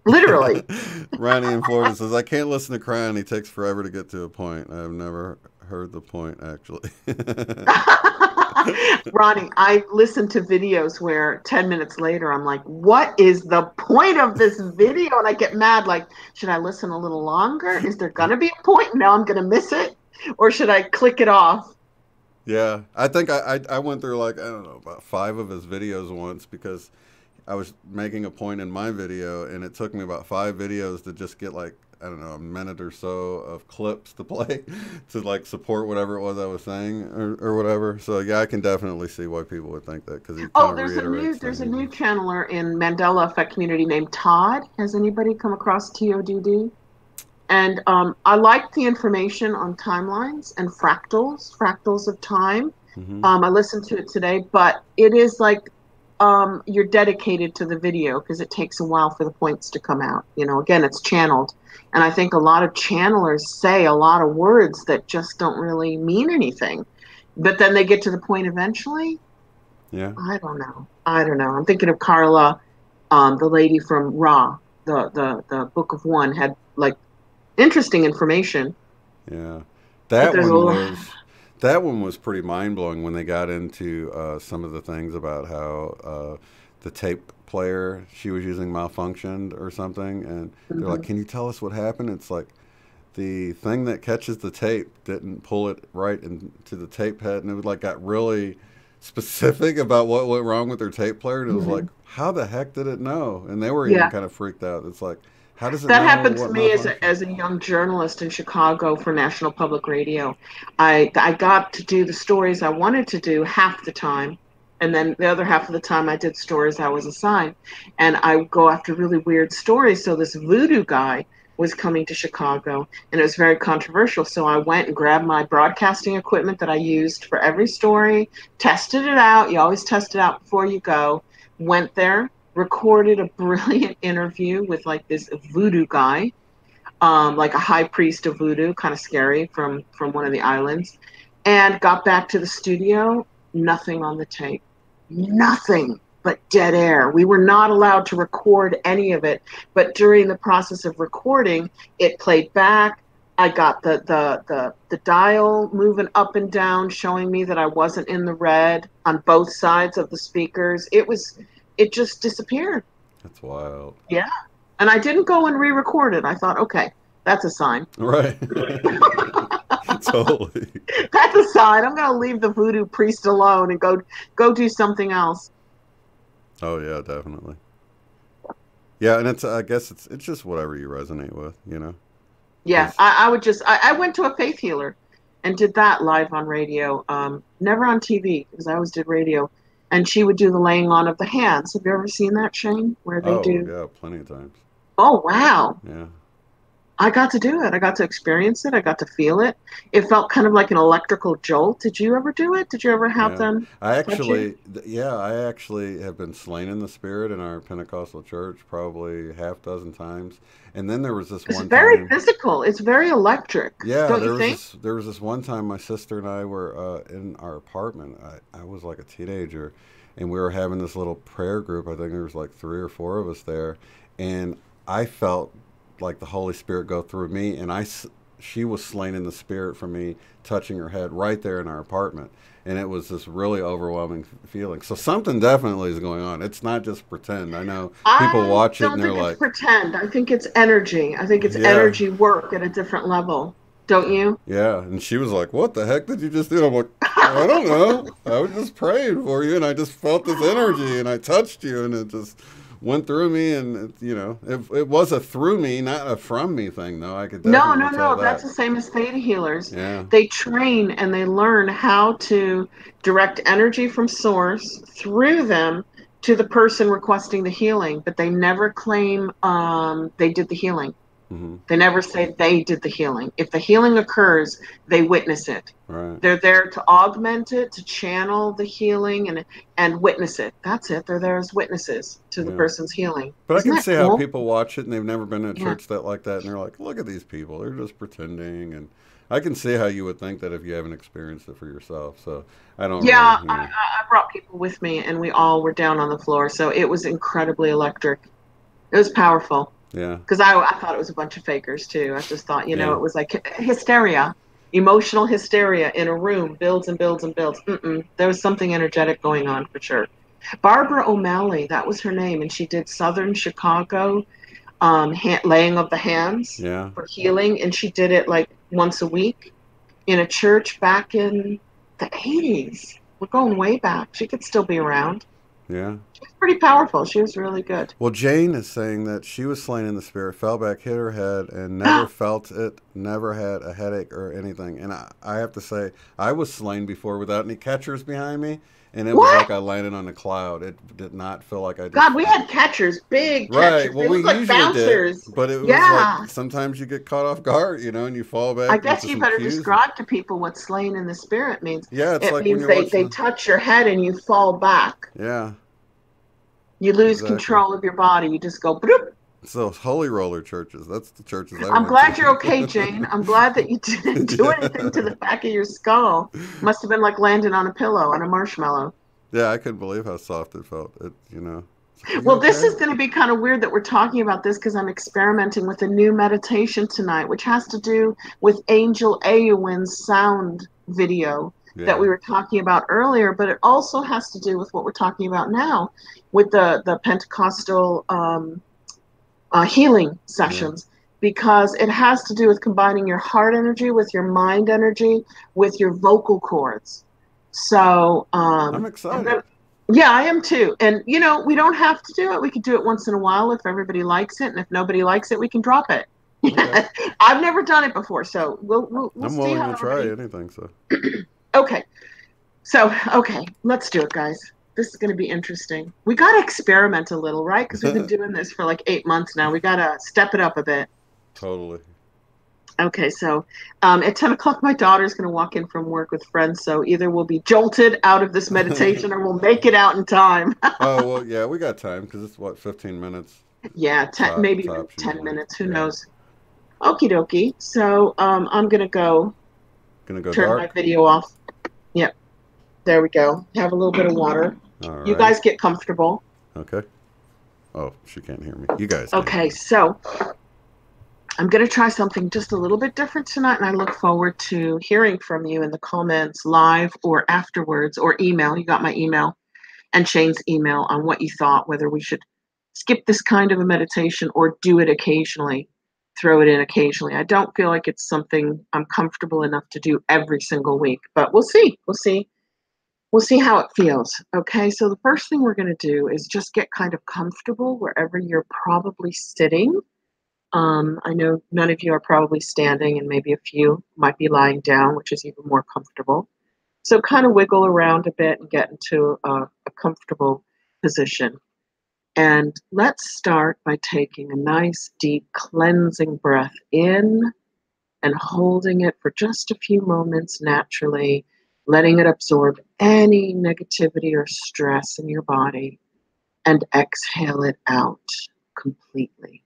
Literally. Ronnie in Florida says, I can't listen to Cryon. He takes forever to get to a point. I've never heard the point, actually. Ronnie, I listen to videos where 10 minutes later I'm like, what is the point of this video? And I get mad, like, should I listen a little longer? Is there going to be a point? Now I'm going to miss it? Or should I click it off? Yeah, I think I went through like, I don't know, about 5 of his videos once because I was making a point in my video, and it took me about 5 videos to just get like, I don't know, a minute or so of clips to play to like support whatever it was I was saying or whatever. So yeah, I can definitely see why people would think that because he kind Oh, of there's a reiterates new things. channeler in Mandela Effect community named Todd. Has anybody come across TODD? And I like the information on timelines and fractals of time. Hmm. I listened to it today, but it is like you're dedicated to the video because it takes a while for the points to come out. Again, it's channeled. And I think a lot of channelers say a lot of words that just don't really mean anything. But then they get to the point eventually. Yeah. I don't know. I don't know. I'm thinking of Carla, the lady from Ra, the Book of One had like interesting information. Yeah, But that there's a one little, was that one was pretty mind blowing when they got into some of the things about how the tape player she was using malfunctioned or something, and they're like, Mhm. "Can you tell us what happened?" It's like the thing that catches the tape didn't pull it right into the tape head, and it was like got really specific about what went wrong with their tape player, and it was like, Mhm. how the heck did it know? And they were even Yeah. kind of freaked out. It's like, how does it That know happened to what me as malfunctioned? a young journalist in Chicago for National Public Radio. I got to do the stories I wanted to do half the time, and then the other half of the time I did stories I was assigned. And I would go after really weird stories. So this voodoo guy was coming to Chicago, and it was very controversial. So I went and grabbed my broadcasting equipment that I used for every story, tested it out. You always test it out before you go. Went there, recorded a brilliant interview with like this voodoo guy, like a high priest of voodoo, kind of scary, from one of the islands, and got back to the studio. Nothing on the tape, nothing but dead air. We were not allowed to record any of it, but during the process of recording, it played back. I got the dial moving up and down, showing me that I wasn't in the red on both sides of the speakers. It just disappeared. That's wild. Yeah. And I didn't go and re-record it. I thought, okay, that's a sign. Right. Totally. That's a sign. I'm going to leave the voodoo priest alone and go do something else. Oh yeah, definitely. Yeah, and I guess it's just whatever you resonate with, you know. Yeah, I went to a faith healer and did that live on radio. Never on TV, because I always did radio. And she would do the laying on of the hands. Have you ever seen that, Shane? Where they do? Oh yeah, plenty of times. Oh wow. Yeah. I got to do it. I got to experience it. I got to feel it. It felt kind of like an electrical jolt. Did you ever do it? Did you ever have them? I actually have been slain in the spirit in our Pentecostal church probably half dozen times. And then there was this one time. It's very physical. It's very electric. Yeah, don't you think? There was this one time my sister and I were in our apartment. I was like a teenager, and we were having this little prayer group. I think there was like 3 or 4 of us there, and I felt like the Holy Spirit go through me, and she was slain in the spirit for me, touching her head right there in our apartment, and it was this really overwhelming feeling. So something definitely is going on. It's not just pretend. I know people watch it and they're like, pretend. I think it's energy. I think it's energy work at a different level. Don't you? Yeah. And she was like, "What the heck did you just do?" I'm like, "I don't know. I was just praying for you, and I just felt this energy, and I touched you, and it just went through me." And it was a through me, not a from me thing, though. I could definitely tell that. That's the same as theta healers. Yeah. They train and they learn how to direct energy from source through them to the person requesting the healing, but they never claim they did the healing. Mm-hmm. They never say they did the healing. If the healing occurs, they witness it. Right. They're there to augment it, to channel the healing and witness it. That's it. They're there as witnesses to the person's healing. But Isn't I can see cool? how people watch it and they've never been to a church like that, and they're like, "Look at these people. They're just pretending." And I can see how you would think that if you haven't experienced it for yourself. So I don't. Yeah, really, I brought people with me, and we all were down on the floor. So it was incredibly electric. It was powerful. Yeah. Because I thought it was a bunch of fakers too. I just thought, it was like hysteria, emotional hysteria in a room builds and builds and builds. There was something energetic going on for sure. Barbara O'Malley, that was her name, and she did Southern Chicago laying of the hands for healing, and she did it like once a week in a church back in the 80s. We're going way back. She could still be around. Yeah. She was pretty powerful. She was really good. Well, Jane is saying that she was slain in the spirit, fell back, hit her head, and never felt it, never had a headache or anything. And I have to say, I was slain before without any catchers behind me, and it was like I landed on a cloud. It did not feel like I did. God, we had catchers, big catchers. Right, well, we usually bouncers. did, but it was like sometimes you get caught off guard, and you fall back. I guess you better describe to people what slain in the spirit means. Yeah, it like means they touch your head and you fall back. Yeah. You lose control of your body. You just go bloop. So holy roller churches. That's the churches I I'm glad you're okay, Jane. I'm glad that you didn't do anything to the back of your skull. Must have been like landing on a pillow on a marshmallow. Yeah, I couldn't believe how soft it felt. Well, this is going to be kind of weird that we're talking about this because I'm experimenting with a new meditation tonight, which has to do with AngelEowyn's sound video that we were talking about earlier, but it also has to do with what we're talking about now with the Pentecostal healing sessions, because it has to do with combining your heart energy with your mind energy with your vocal cords. So I'm excited. Yeah, I am too. And we don't have to do it. We could do it once in a while if everybody likes it, and if nobody likes it, we can drop it. Okay. I've never done it before, so we'll I'm see willing to try anything. So okay, let's do it, guys. This is going to be interesting. We got to experiment a little, right? Because we've been doing this for like 8 months now. We got to step it up a bit. Totally. Okay, so at 10 o'clock, my daughter's going to walk in from work with friends. So either we'll be jolted out of this meditation or we'll make it out in time. Oh, well, yeah, we got time because it's what, 15 minutes Yeah, maybe even tops 10 usually. minutes. Who Yeah. knows? Okie dokie. So I'm going to go Gonna go turn my dark? video off. Yep, there we go. Have a little bit of water. All You right. guys get comfortable. Okay. Oh, she can't hear me. You guys can hear Okay, me. so I'm going to try something just a little bit different tonight, and I look forward to hearing from you in the comments live or afterwards or email. You got my email and Shane's email on what you thought, whether we should skip this kind of a meditation or do it occasionally, throw it in occasionally. I don't feel like it's something I'm comfortable enough to do every single week, but we'll see. We'll see. We'll see how it feels. Okay, so the first thing we're going to do is just get kind of comfortable wherever you're probably sitting. I know none of you are probably standing, and maybe a few might be lying down, which is even more comfortable. So kind of wiggle around a bit and get into a comfortable position. And let's start by taking a nice deep cleansing breath in and holding it for just a few moments naturally, letting it absorb any negativity or stress in your body, and exhale it out completely.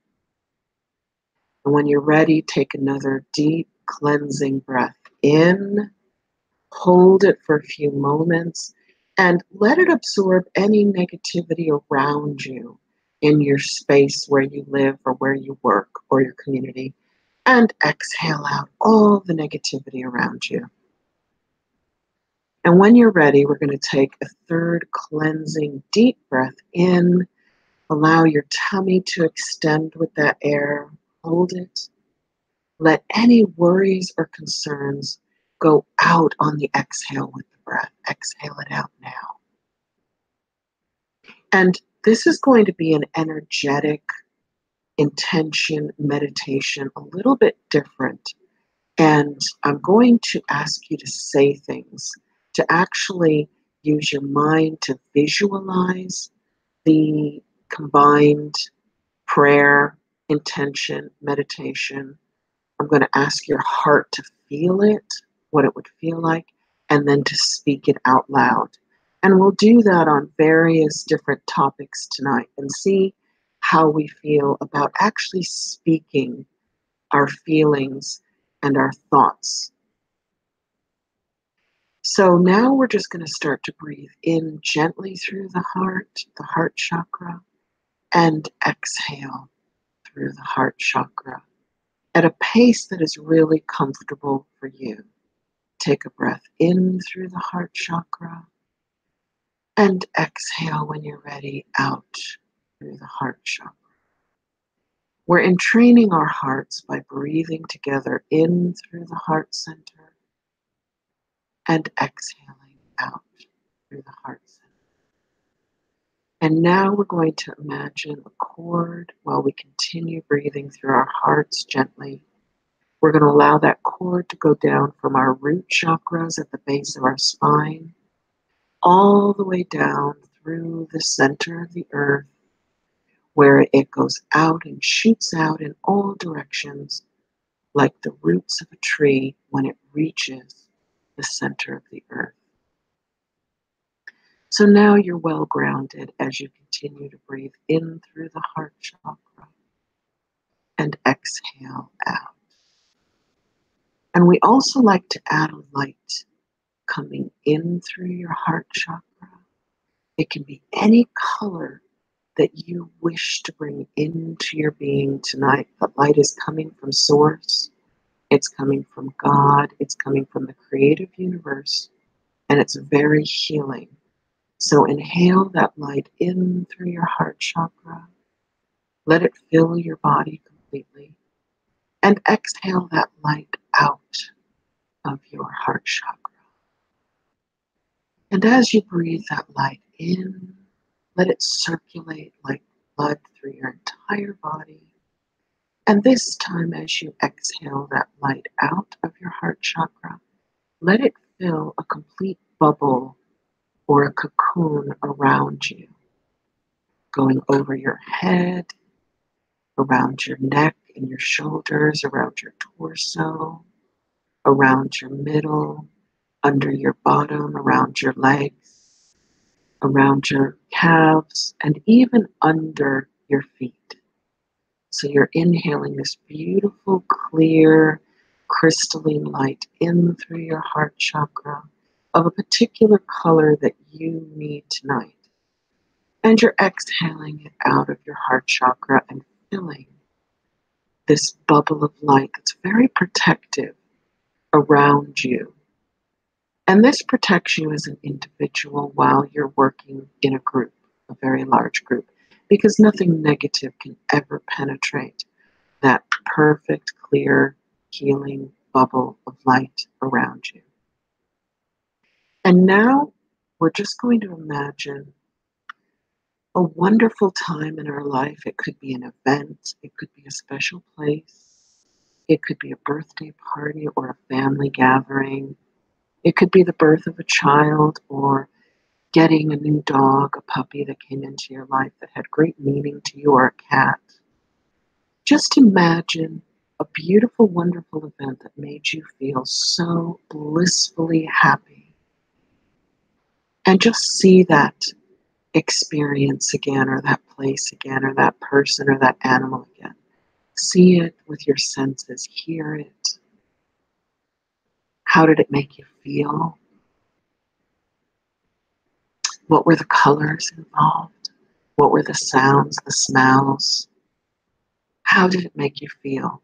And when you're ready, take another deep cleansing breath in, hold it for a few moments, and let it absorb any negativity around you in your space where you live or where you work or your community, and exhale out all the negativity around you. And when you're ready, we're going to take a third cleansing deep breath in. Allow your tummy to extend with that air. Hold it. Let any worries or concerns go out on the exhale with the breath. Exhale it out now. And this is going to be an energetic intention meditation, a little bit different. And I'm going to ask you to say things, to actually use your mind to visualize the combined prayer, intention, meditation. I'm going to ask your heart to feel it, what it would feel like, and then to speak it out loud. And we'll do that on various different topics tonight and see how we feel about actually speaking our feelings and our thoughts. So now we're just going to start to breathe in gently through the heart chakra, and exhale through the heart chakra at a pace that is really comfortable for you. Take a breath in through the heart chakra and exhale when you're ready out through the heart chakra. We're entraining our hearts by breathing together in through the heart center and exhaling out through the heart center. And now we're going to imagine a cord while we continue breathing through our hearts gently. We're going to allow that cord to go down from our root chakras at the base of our spine, all the way down through the center of the earth, where it goes out and shoots out in all directions, like the roots of a tree when it reaches the center of the earth. So now you're well grounded as you continue to breathe in through the heart chakra and exhale out. And we also like to add a light coming in through your heart chakra. It can be any color that you wish to bring into your being tonight. But light is coming from Source. It's coming from God. It's coming from the creative universe. And it's very healing. So inhale that light in through your heart chakra. Let it fill your body completely. And exhale that light out of your heart chakra. And as you breathe that light in, let it circulate like blood through your entire body. And this time, as you exhale that light out of your heart chakra, let it fill a complete bubble or a cocoon around you, going over your head, around your neck in your shoulders, around your torso, around your middle, under your bottom, around your legs, around your calves, and even under your feet. So you're inhaling this beautiful, clear, crystalline light in through your heart chakra of a particular color that you need tonight. And you're exhaling it out of your heart chakra and filling this bubble of light that's very protective around you. And this protects you as an individual while you're working in a group, a very large group, because nothing negative can ever penetrate that perfect, clear, healing bubble of light around you. And now we're just going to imagine a wonderful time in our life. It could be an event, it could be a special place, it could be a birthday party or a family gathering, it could be the birth of a child or getting a new dog, a puppy that came into your life that had great meaning to you, or a cat. Just imagine a beautiful, wonderful event that made you feel so blissfully happy. And just see that experience again, or that place again, or that person, or that animal again. See it with your senses, hear it. How did it make you feel? What were the colors involved? What were the sounds, the smells? How did it make you feel?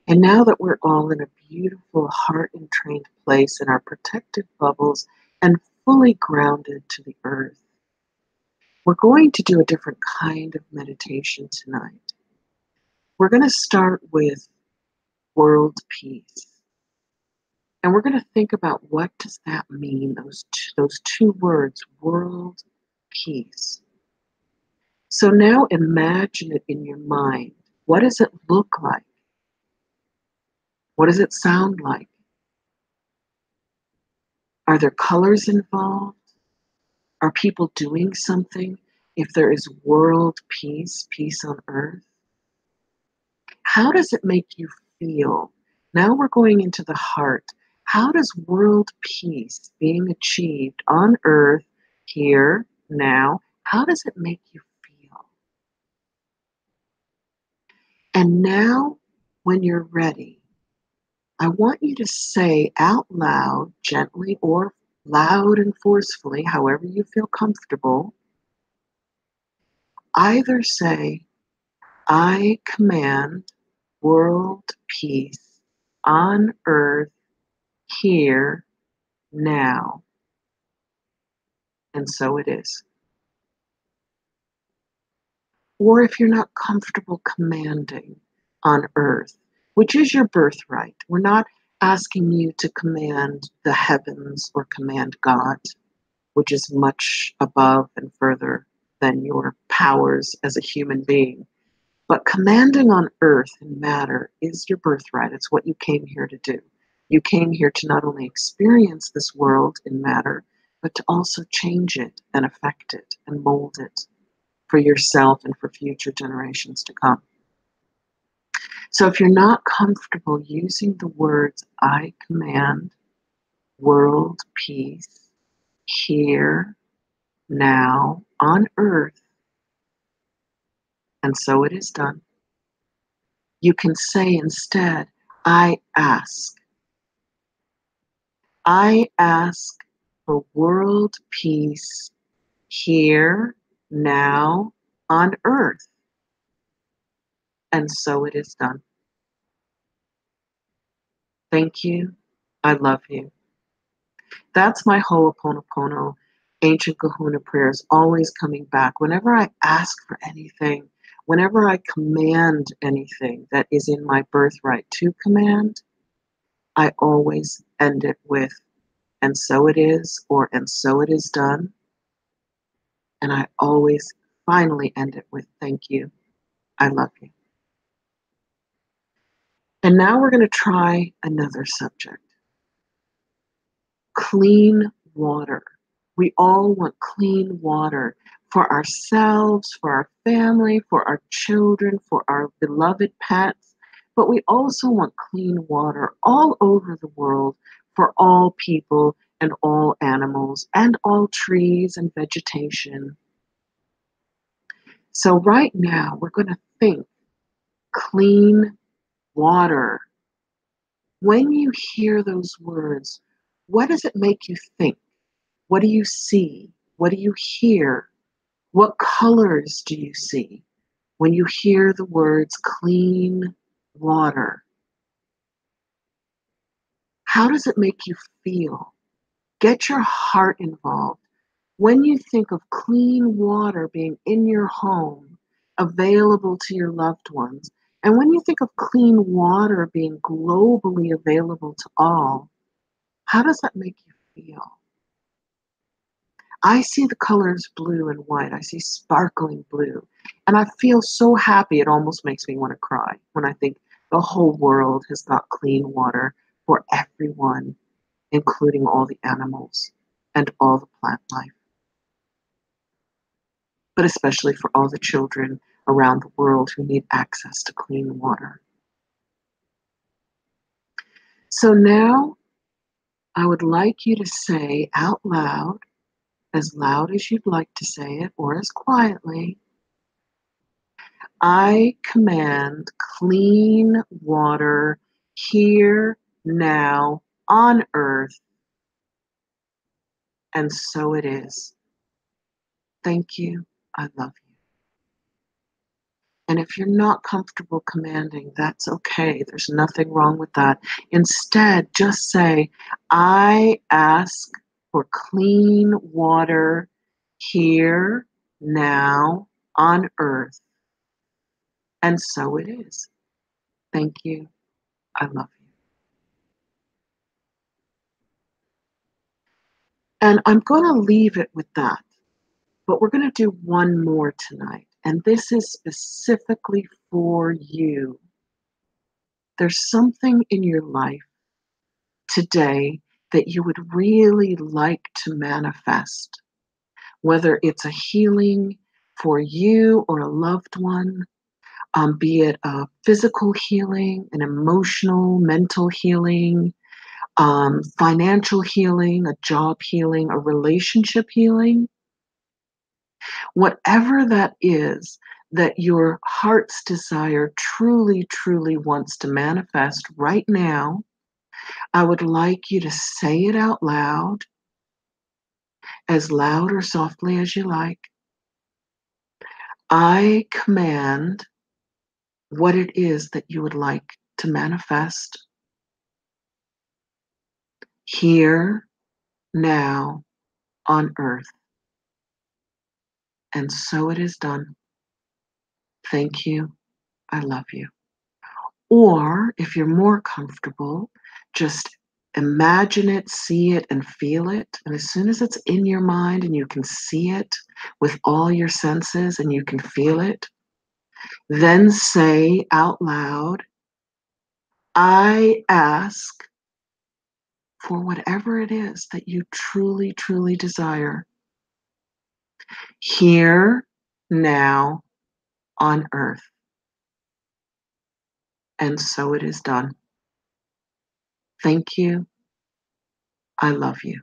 And now that we're all in a beautiful, heart-entrained place in our protected bubbles and fully grounded to the earth, we're going to do a different kind of meditation tonight. We're going to start with world peace. And we're going to think about, what does that mean, those two words, world peace. So now imagine it in your mind. What does it look like? What does it sound like? Are there colors involved? Are people doing something? If there is world peace, peace on earth, how does it make you feel? Now we're going into the heart. How does world peace being achieved on earth, here, now, how does it make you feel? And now, when you're ready, I want you to say out loud, gently or loud and forcefully, however you feel comfortable. Either say, I command world peace on earth, here, now. And so it is. Or if you're not comfortable commanding on earth, which is your birthright, we're not asking you to command the heavens or command God, which is much above and further than your powers as a human being. But commanding on earth and matter is your birthright. It's what you came here to do. You came here to not only experience this world in matter, but to also change it and affect it and mold it for yourself and for future generations to come. So if you're not comfortable using the words, I command world peace here, now, on earth, and so it is done, you can say instead, I ask. I ask for world peace here, now, on earth, and so it is done. Thank you. I love you. That's my Ho'oponopono, ancient kahuna prayers, always coming back. Whenever I ask for anything, whenever I command anything that is in my birthright to command, I always end it with, and so it is, or and so it is done. And I always finally end it with, thank you. I love you. And now we're going to try another subject. Clean water. We all want clean water for ourselves, for our family, for our children, for our beloved pets. But we also want clean water all over the world for all people and all animals and all trees and vegetation. So right now we're going to think clean water. When you hear those words, what does it make you think? What do you see? What do you hear? What colors do you see when you hear the words clean water? How does it make you feel? Get your heart involved. When you think of clean water being in your home, available to your loved ones, and when you think of clean water being globally available to all, how does that make you feel? I see the colors blue and white. I see sparkling blue. And I feel so happy, it almost makes me want to cry when I think the whole world has got clean water for everyone, including all the animals and all the plant life, but especially for all the children around the world who need access to clean water. So now I would like you to say out loud as you'd like to say it, or as quietly, I command clean water here, now, on earth, and so it is. Thank you. I love you. And if you're not comfortable commanding, that's okay. There's nothing wrong with that. Instead, just say, I ask for clean water here, now, on earth. And so it is. Thank you. I love you. And I'm going to leave it with that. But we're going to do one more tonight. And this is specifically for you. There's something in your life today that you would really like to manifest, whether it's a healing for you or a loved one, be it a physical healing, an emotional, mental healing, financial healing, a job healing, a relationship healing. Whatever that is that your heart's desire truly, truly wants to manifest right now, I would like you to say it out loud or softly as you like. I command what it is that you would like to manifest here, now, on earth. And so it is done. Thank you. I love you. Or if you're more comfortable, just imagine it, see it, and feel it. And as soon as it's in your mind and you can see it with all your senses and you can feel it, then say out loud, I ask for whatever it is that you truly, truly desire here, now, on earth. And so it is done. Thank you. I love you.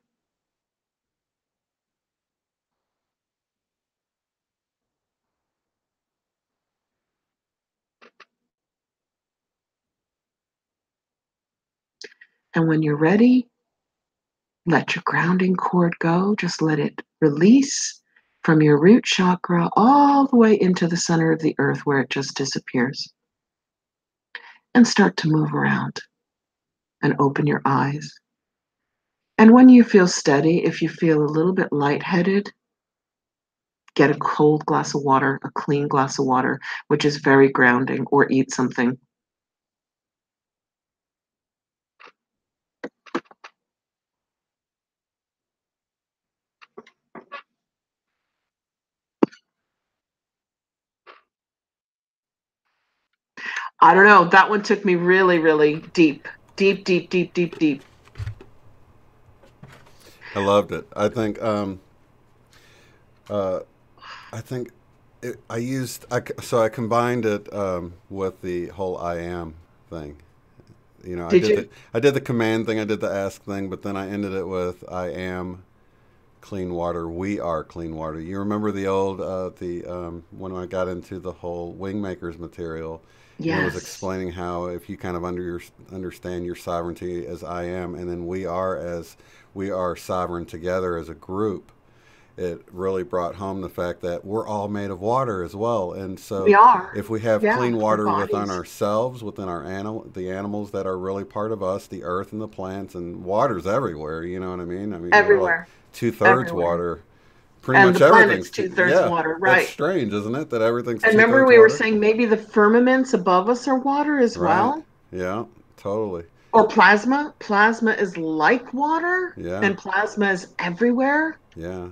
And when you're ready, let your grounding cord go. Just let it release from your root chakra all the way into the center of the earth where it just disappears. And start to move around and open your eyes. And when you feel steady, if you feel a little bit lightheaded, get a cold glass of water, a clean glass of water, which is very grounding, or eat something. I don't know. That one took me really, really deep. Deep, deep, deep, deep, deep. I loved it. I think I think so I combined it with the whole I am thing. You know, Did you? I did the command thing, I did the ask thing, but then I ended it with I am clean water. We are clean water. You remember the old when I got into the whole Wingmakers material, and it was Yes. explaining how if you kind of understand your sovereignty as I am, and then we are sovereign together as a group. It really brought home the fact that we're all made of water as well, and We so are. if we have Yeah, clean our water within bodies ourselves, within the animals that are really part of us, the earth and the plants, and water's everywhere. You know what I mean? I mean, we're like everywhere, 2/3 everywhere. water. Pretty And the much planet's everything's two-thirds yeah. water, That's right? strange, isn't it? That everything's And two remember, thirds we were water. saying maybe the firmaments above us are water as Right. well, Yeah. Totally. or plasma. Plasma is like water, Yeah. and plasma is everywhere. Yeah.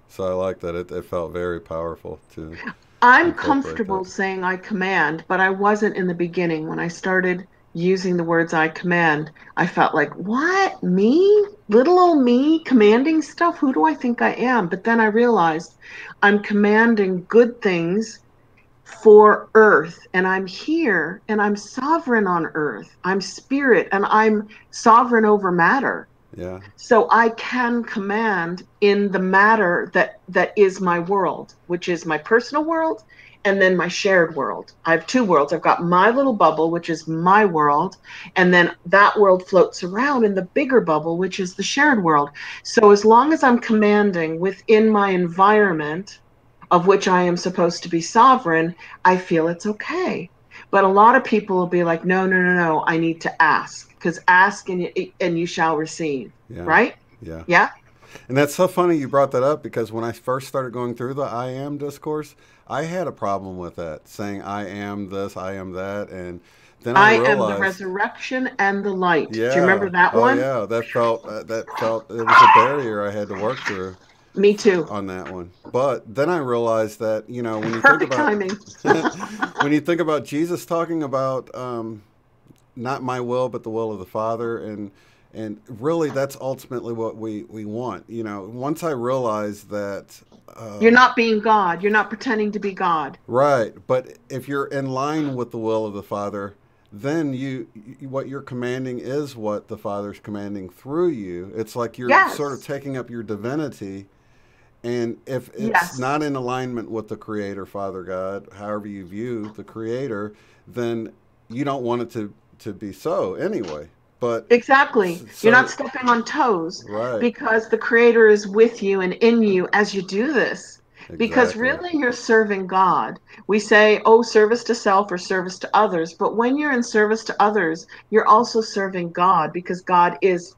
So I like that. It felt very powerful to I'm incorporate comfortable that. saying I command, but I wasn't in the beginning. When I started using the words I command, I felt like, what? Me? Little old me commanding stuff? Who do I think I am? But then I realized I'm commanding good things for earth, and I'm here and I'm sovereign on earth. I'm spirit and I'm sovereign over matter. Yeah. So I can command in the matter that is my world, which is my personal world and then my shared world. I have two worlds. I've got my little bubble, which is my world, and then that world floats around in the bigger bubble, which is the shared world. So as long as I'm commanding within my environment, of which I am supposed to be sovereign, I feel it's okay. But a lot of people will be like, no, no, no, no, I need to ask, because ask and you shall receive, Yeah. right? Yeah. Yeah. And that's so funny you brought that up because when I first started going through the I am discourse, I had a problem with that, saying I am this, I am that, and then I I am the realized, resurrection and the light. Do you yeah, remember that oh one? yeah, that felt it was a barrier I had to work through Me too. on that one. But then I realized that when you think Perfect about timing. when you think about Jesus talking about not my will but the will of the Father, and really that's ultimately what we want. Once I realized that. You're not being God. You're not pretending to be God. Right, but if you're in line with the will of the Father, then what you're commanding is what the Father's commanding through you. It's like you're sort of Yes. taking up your divinity, and if it's Yes. not in alignment with the Creator, Father God, however you view the Creator, then you don't want it to be so anyway. But Exactly. You're not so stepping on toes right, because the Creator is with you and in you as you do this. Because exactly, really, you're serving God. We say, oh, service to self or service to others. But when you're in service to others, you're also serving God because God is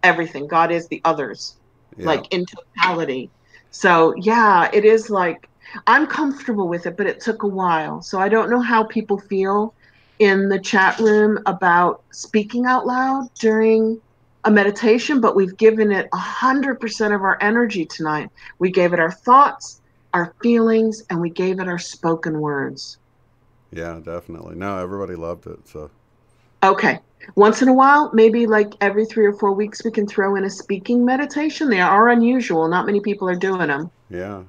everything. God is the others, yeah, like in totality. So, yeah, it is like I'm comfortable with it, but it took a while. So, I don't know how people feel in the chat room about speaking out loud during a meditation, but we've given it 100% of our energy tonight. We gave it our thoughts, our feelings, and we gave it our spoken words. yeah, definitely. No, everybody loved it. So Okay. Once in a while, maybe like every 3 or 4 weeks, we can throw in a speaking meditation. They are unusual. Not many people are doing them. yeah,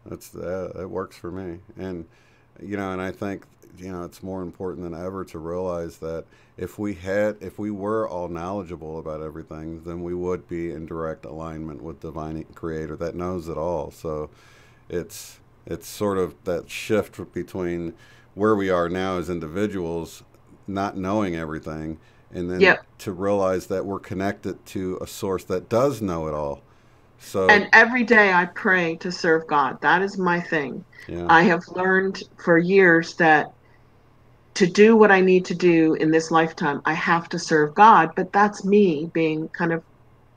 that works for me. And I think it's more important than ever to realize that if we were all knowledgeable about everything, then we would be in direct alignment with divine creator that knows it all. So it's it's sort of that shift between where we are now as individuals, not knowing everything, and then Yep. to realize that we're connected to a source that does know it all. So And every day I pray to serve God. That is my thing. yeah, I have learned for years that to do what I need to do in this lifetime, I have to serve God. But that's me being kind of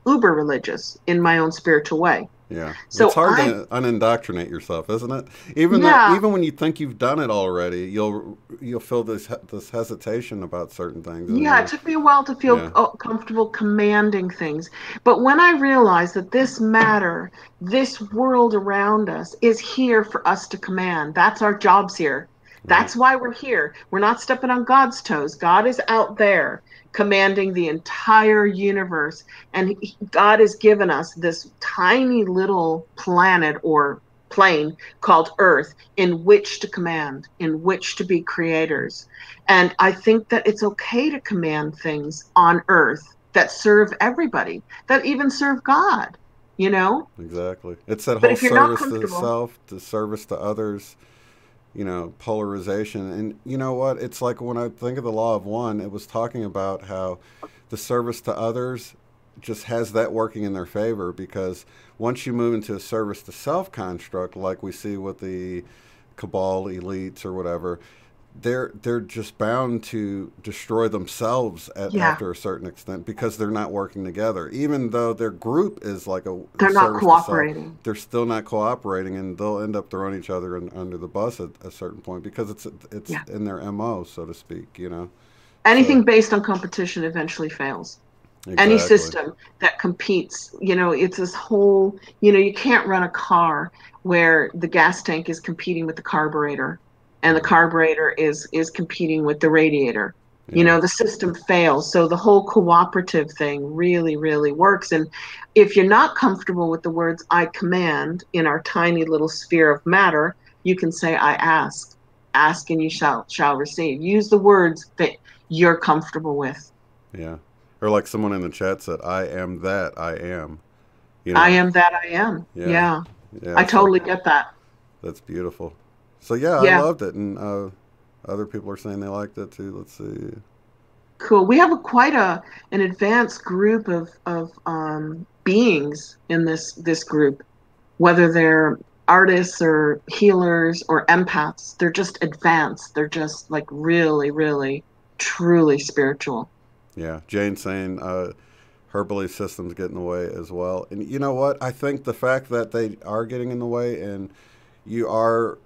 uber religious in my own spiritual way. yeah, it's So hard to unindoctrinate yourself, isn't it? yeah, Even when you think you've done it already, you'll feel this hesitation about certain things, and yeah, it then took me a while to feel yeah, comfortable commanding things. But when I realized that this matter, this world around us is here for us to command, that's our jobs here. right, That's why we're here. We're not stepping on God's toes. God is out there commanding the entire universe. And God has given us this tiny little planet or plane called Earth in which to command, in which to be creators. And I think that it's okay to command things on Earth that serve everybody, that even serve God, you know? Exactly. It's that But whole if you're not service to comfortable, self, to service to others, polarization. And you know what? It's like when I think of the law of one, it was talking about how the service to others just has that working in their favor, because once you move into a service to self construct, like we see with the cabal elites or whatever, they're just bound to destroy themselves yeah, after a certain extent, because they're not working together. Even though their group is like a they're not service to self, cooperating. they're still not cooperating, and they'll end up throwing each other under the bus at a certain point, because it's Yeah. in their MO, so to speak. So Anything based on competition eventually fails. Any exactly. system that competes, it's this whole, you can't run a car where the gas tank is competing with the carburetor and the Hmm. carburetor is competing with the radiator. Yeah. The system fails. So the whole cooperative thing really, really works. And if you're not comfortable with the words I command in our tiny little sphere of matter, you can say I ask. Ask and you shall receive. Use the words that you're comfortable with. Yeah. Or like someone in the chat said, I am that I am. You I know. am that I am. Yeah. Yeah. I Yeah. So totally get that. that's beautiful. So yeah, I Yeah. loved it, and other people are saying they liked it too. Let's see. Cool. We have quite an advanced group of beings in this group, whether they're artists or healers or empaths. They're just advanced. They're just like really, really, truly spiritual. Yeah, Jane saying her belief systems get in the way as well. And you know what? I think the fact that they are getting in the way, and you are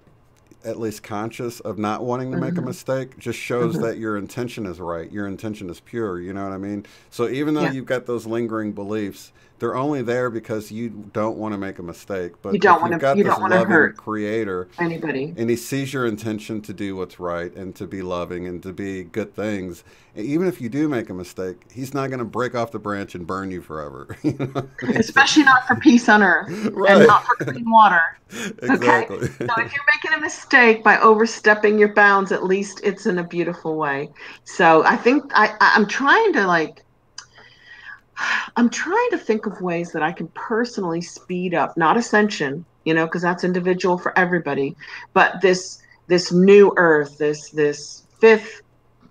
at least conscious of not wanting to make a Hmm. mistake, just shows Hmm. that your intention is right. Your intention is pure. You know what I mean? So even though Yeah. you've got those lingering beliefs, they're only there because you don't want to make a mistake. You But don't if want you've to got you this don't want to loving hurt creator, anybody. and he sees your intention to do what's right and to be loving and to be good things, even if you do make a mistake, he's not going to break off the branch and burn you forever. You know what I mean? So, Especially not for peace on earth and right. not for clean water. Okay. Exactly. So if you're making a mistake by overstepping your bounds, at least it's in a beautiful way. So I think I'm trying to I'm trying to think of ways that I can personally speed up, not ascension, because that's individual for everybody, but this new earth, this fifth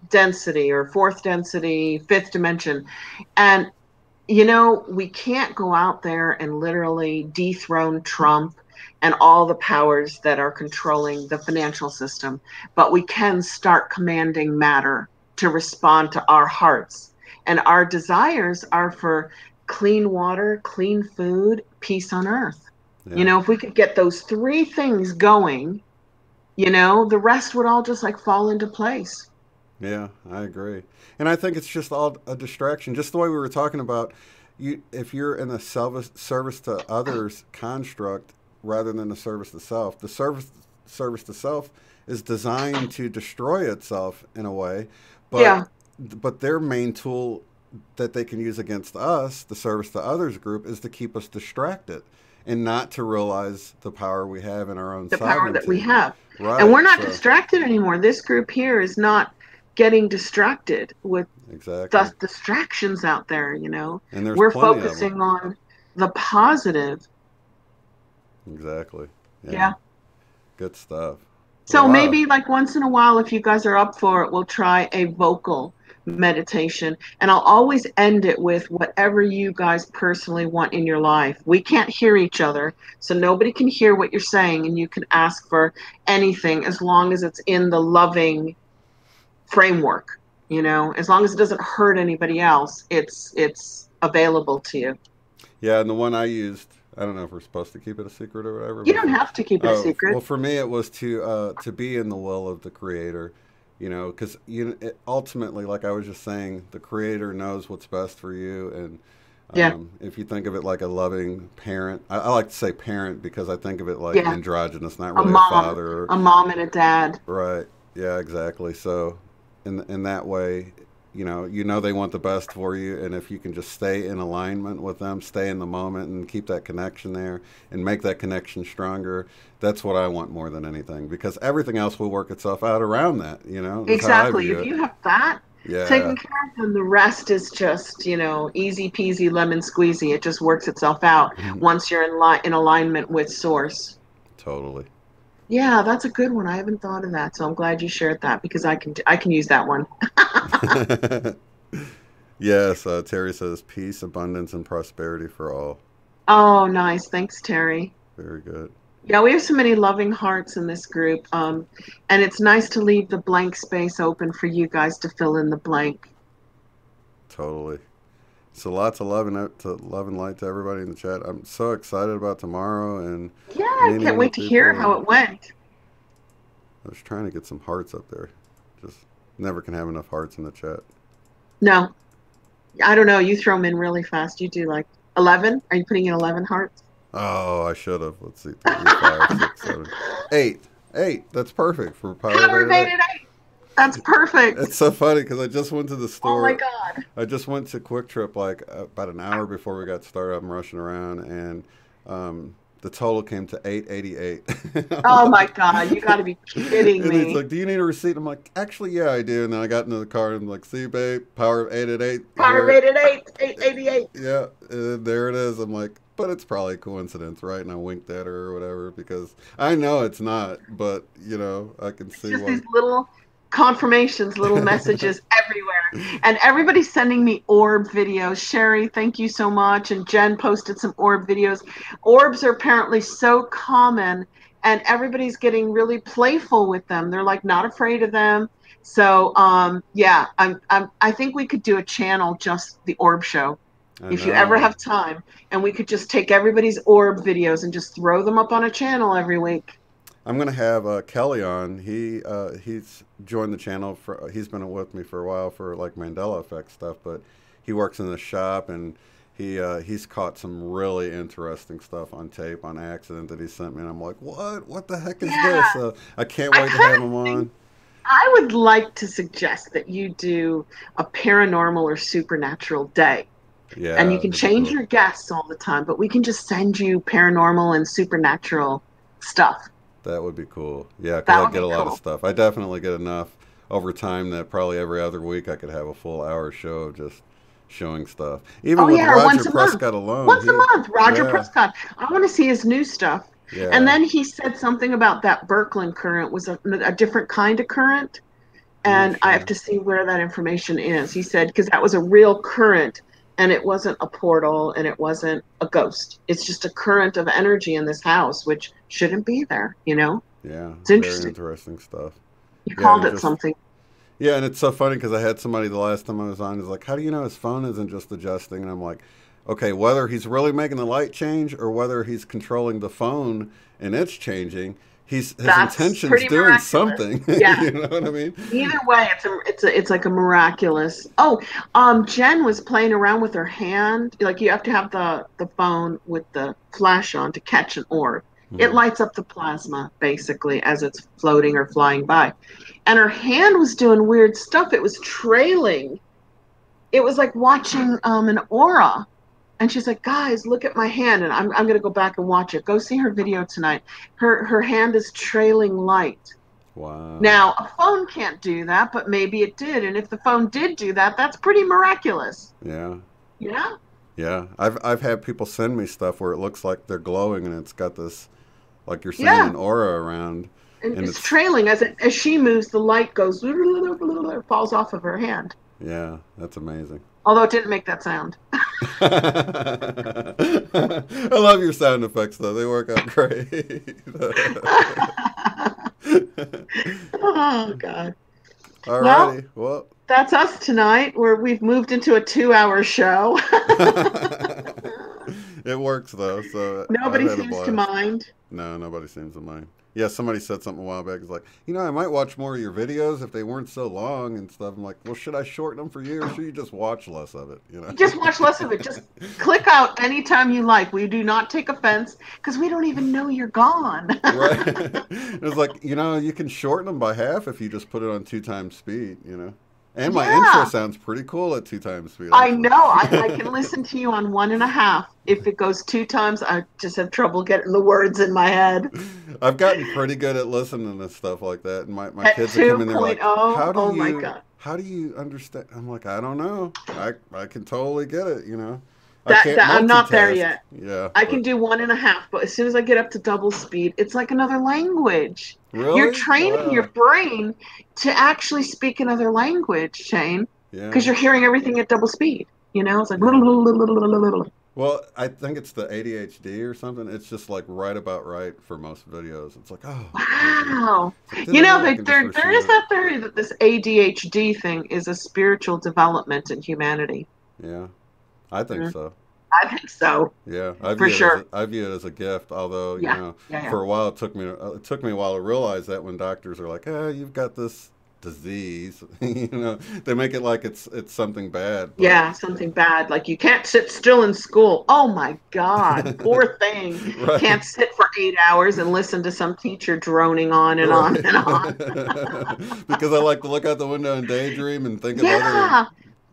density or fourth density, fifth dimension. And we can't go out there and literally dethrone Trump and all the powers that are controlling the financial system, but we can start commanding matter to respond to our hearts. And our desires are for clean water, clean food, peace on earth. Yeah. If we could get those three things going, the rest would all just like fall into place. Yeah, I agree. And I think it's just all a distraction. Just the way we were talking about, if you're in a service to others construct rather than a service to self, the service to self is designed to destroy itself in a way, but Yeah. their main tool that they can use against us, the service to others group, is to keep us distracted and not to realize the power we have in our own The power that we sovereignty. have. And Right. we're not So distracted anymore. This group here is not getting distracted with exactly. the distractions out there. And there's We're plenty of them. focusing on the positive. Exactly. Yeah. Yeah. Good stuff. So Wow. maybe like once in a while, if you guys are up for it, we'll try a vocal meditation. And I'll always end it with whatever you guys personally want in your life. We can't hear each other, so nobody can hear what you're saying, and you can ask for anything as long as it's in the loving framework. As long as it doesn't hurt anybody else, it's available to you. Yeah, and the one I used, I don't know if we're supposed to keep it a secret or whatever, You but don't have to keep it a secret. well, for me, it was to be in the will of the Creator, because ultimately, like I was just saying, the Creator knows what's best for you, and Yeah. if you think of it like a loving parent, I like to say parent because I think of it like Yeah. androgynous, not A really a mom, father. a mom and a dad. Right. Yeah, exactly. So in that way, they want the best for you, and if you can just stay in alignment with them, stay in the moment, and keep that connection there, and make that connection stronger. That's what I want more than anything, because everything else will work itself out around that. That's how I Exactly. view If it. you have that Yeah, taken care of, then the rest is just, easy peasy lemon squeezy. It just works itself out once you're in alignment with source. totally. Yeah, that's a good one. I haven't thought of that, so I'm glad you shared that because I can use that one. Yes, Terry says peace, abundance, and prosperity for all. Oh, nice. Thanks, Terry. Very good. Yeah, we have so many loving hearts in this group. And it's nice to leave the blank space open for you guys to fill in the blank. Totally. So lots of love and light to everybody in the chat. I'm so excited about tomorrow and Yeah, I meeting can't wait with to hear people. how it went. I was trying to get some hearts up there. Just never can have enough hearts in the chat. No, I don't know. You throw them in really fast. You do like 11? Are you putting in 11 hearts? Oh, I should have. Let's see. 3, 5, 6, 7, 8. 8. That's perfect for Power Power Beta. 8. That's perfect. It's so funny because I just went to the store. Oh my God. I just went to Quick Trip like about an hour before we got started. I'm rushing around, and the total came to $8.88. Oh my God. You got to be kidding And he's me. like, "Do you need a receipt?" I'm like, "Actually, yeah, I do." And then I got into the car and I'm like, "See, babe, Power 8 Power here." 8, 888. Yeah, and there it is. I'm like, but it's probably a coincidence, right? And I winked at her or whatever because I know it's not, but I can see Just why. these little confirmations, little messages everywhere. And everybody's sending me orb videos. Sherry, thank you so much. And Jen posted some orb videos. Orbs are apparently so common, and everybody's getting really playful with them. They're like not afraid of them. So yeah, I think we could do a channel just the orb show. I If you ever know. have time, and we could just take everybody's orb videos and just throw them up on a channel every week. I'm gonna have Kelly on. He's joined the channel he's been with me for a while for like Mandela effect stuff, but he works in the shop and he's caught some really interesting stuff on tape on accident that he sent me, and I'm like, what the heck is Yeah, this? I can't wait to have him on. I would like to suggest that you do a paranormal or supernatural day. And you Yeah, can that'd be change cool. your guests all the time, but we can just send you paranormal and supernatural stuff. That would be cool. Yeah, because That I would get be a lot of cool. stuff. I definitely get enough over time that probably every other week I could have a full hour show of just showing stuff. Even Oh, with yeah, or Roger once a month. Prescott alone, Once a month, Roger yeah, Prescott. I want to see his new stuff. And yeah, then he said something about that Birkeland current was a different kind of current. I'm not And I have sure. to see where that information is. He said, because that was a real current and it wasn't a portal and it wasn't a ghost. It's just a current of energy in this house, which shouldn't be there, Yeah, It's very interesting. interesting stuff. You Yeah, called and it just something. yeah, and it's so funny because I had somebody the last time I was on is like, "How do you know his phone isn't just adjusting?" And I'm like, "Okay, whether he's really making the light change or whether he's controlling the phone and it's changing, his That's intention's pretty doing miraculous. something." Yeah. You know what I mean? Either way, it's like a miraculous. Oh, Jen was playing around with her hand. Like you have to have the phone with the flash on to catch an orb. It Hmm. lights up the plasma basically as it's floating or flying by. And her hand was doing weird stuff. It was trailing. It was like watching an aura. And she's like, guys, look at my hand. And I'm gonna go back and watch it. Go see her video tonight. Her hand is trailing light. Wow. Now, a phone can't do that, but maybe it did. And if the phone did do that, that's pretty miraculous. Yeah. Yeah? Yeah. I've had people send me stuff where it looks like they're glowing and it's got this, like you're saying, Yeah. an aura around, And and it's it's trailing as she moves, the light goes falls off of her hand. yeah, that's amazing. Although it didn't make that sound. I love your sound effects though. They work out great. Oh God. Well, Alrighty. Well, that's us tonight, where we've moved into a 2-hour show. it works though, so I've Nobody had a seems to blast. mind. No, nobody seems to mind. Yeah, somebody said something a while back. It's like, I might watch more of your videos if they weren't so long and stuff. I'm like, well, should I shorten them for you, or should you just watch less of it? Just watch less of it. Just click out anytime you like. We do not take offense because we don't even know you're gone. Right. It's like, you can shorten them by half if you just put it on 2 times speed. And my intro Yeah. sounds pretty cool at 2 times speed. I Actually. know. I can listen to you on 1.5. If it goes 2 times, I just have trouble getting the words in my head. I've gotten pretty good at listening to stuff like that, and my At kids are coming there 2.0, like, oh my God. how do you understand? I'm like, I don't know. I can totally get it. You know, I can't I'm not there multitask. yet. Yeah, I but can do 1.5, but as soon as I get up to double speed, it's like another language. You're really, training your wow, brain to actually speak another language, Shane, because yeah, you're hearing everything at double speed. It's like yeah. little. Well, I think it's the ADHD or something. It's just like right about right for most videos. It's like, oh, Wow. it's like, I can just There receive is it. that theory that this ADHD thing is a spiritual development in humanity. Yeah, I think Mm, so. I think so, Yeah, for sure. I view it as a gift. Although Yeah, yeah. for a while it took me a while to realize that when doctors are like, you've got this disease," they make it like it's something bad. But Yeah, something bad. Like you can't sit still in school. Oh my God, poor thing. right, Can't sit for 8 hours and listen to some teacher droning on and on right, and on. because I like to look out the window and daydream and think of other. Yeah,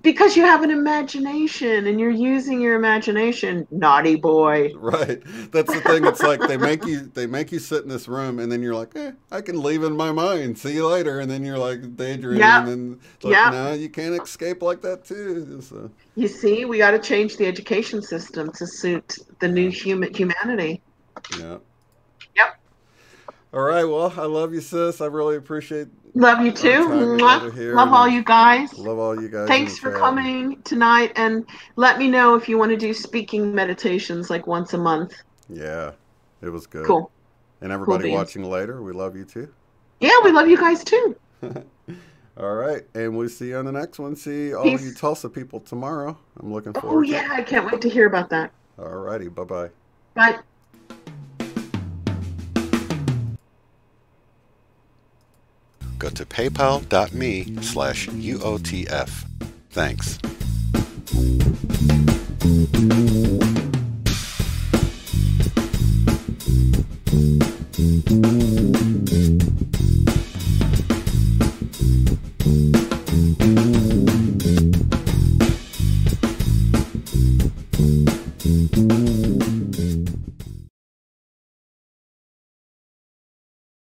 because you have an imagination and you're using your imagination. Naughty boy. Right. That's the thing. It's like they make you sit in this room and then you're like, I can leave in my mind. See you later. And then you're like daydreaming and Yep, then it's like, yep. no, you can't escape like that too. So, You see, we got to change the education system to suit the new yeah. humanity. Yeah. Yep. All right. Well, I love you, sis. I really appreciate Love you our too. time together Mwah. here, Love all and you guys. love all you guys in the Thanks for chat. coming tonight, and let me know if you want to do speaking meditations like once a month. Yeah, it was good. Cool. And Cool everybody beans. watching later, we love you too. Yeah, we love you guys too. All right, and we'll see you on the next one. See all you Peace. Tulsa people tomorrow. I'm looking Oh, forward to it. yeah, I can't wait to hear about that. All righty, bye-bye. Bye. Go to paypal.me/UOTF. Thanks.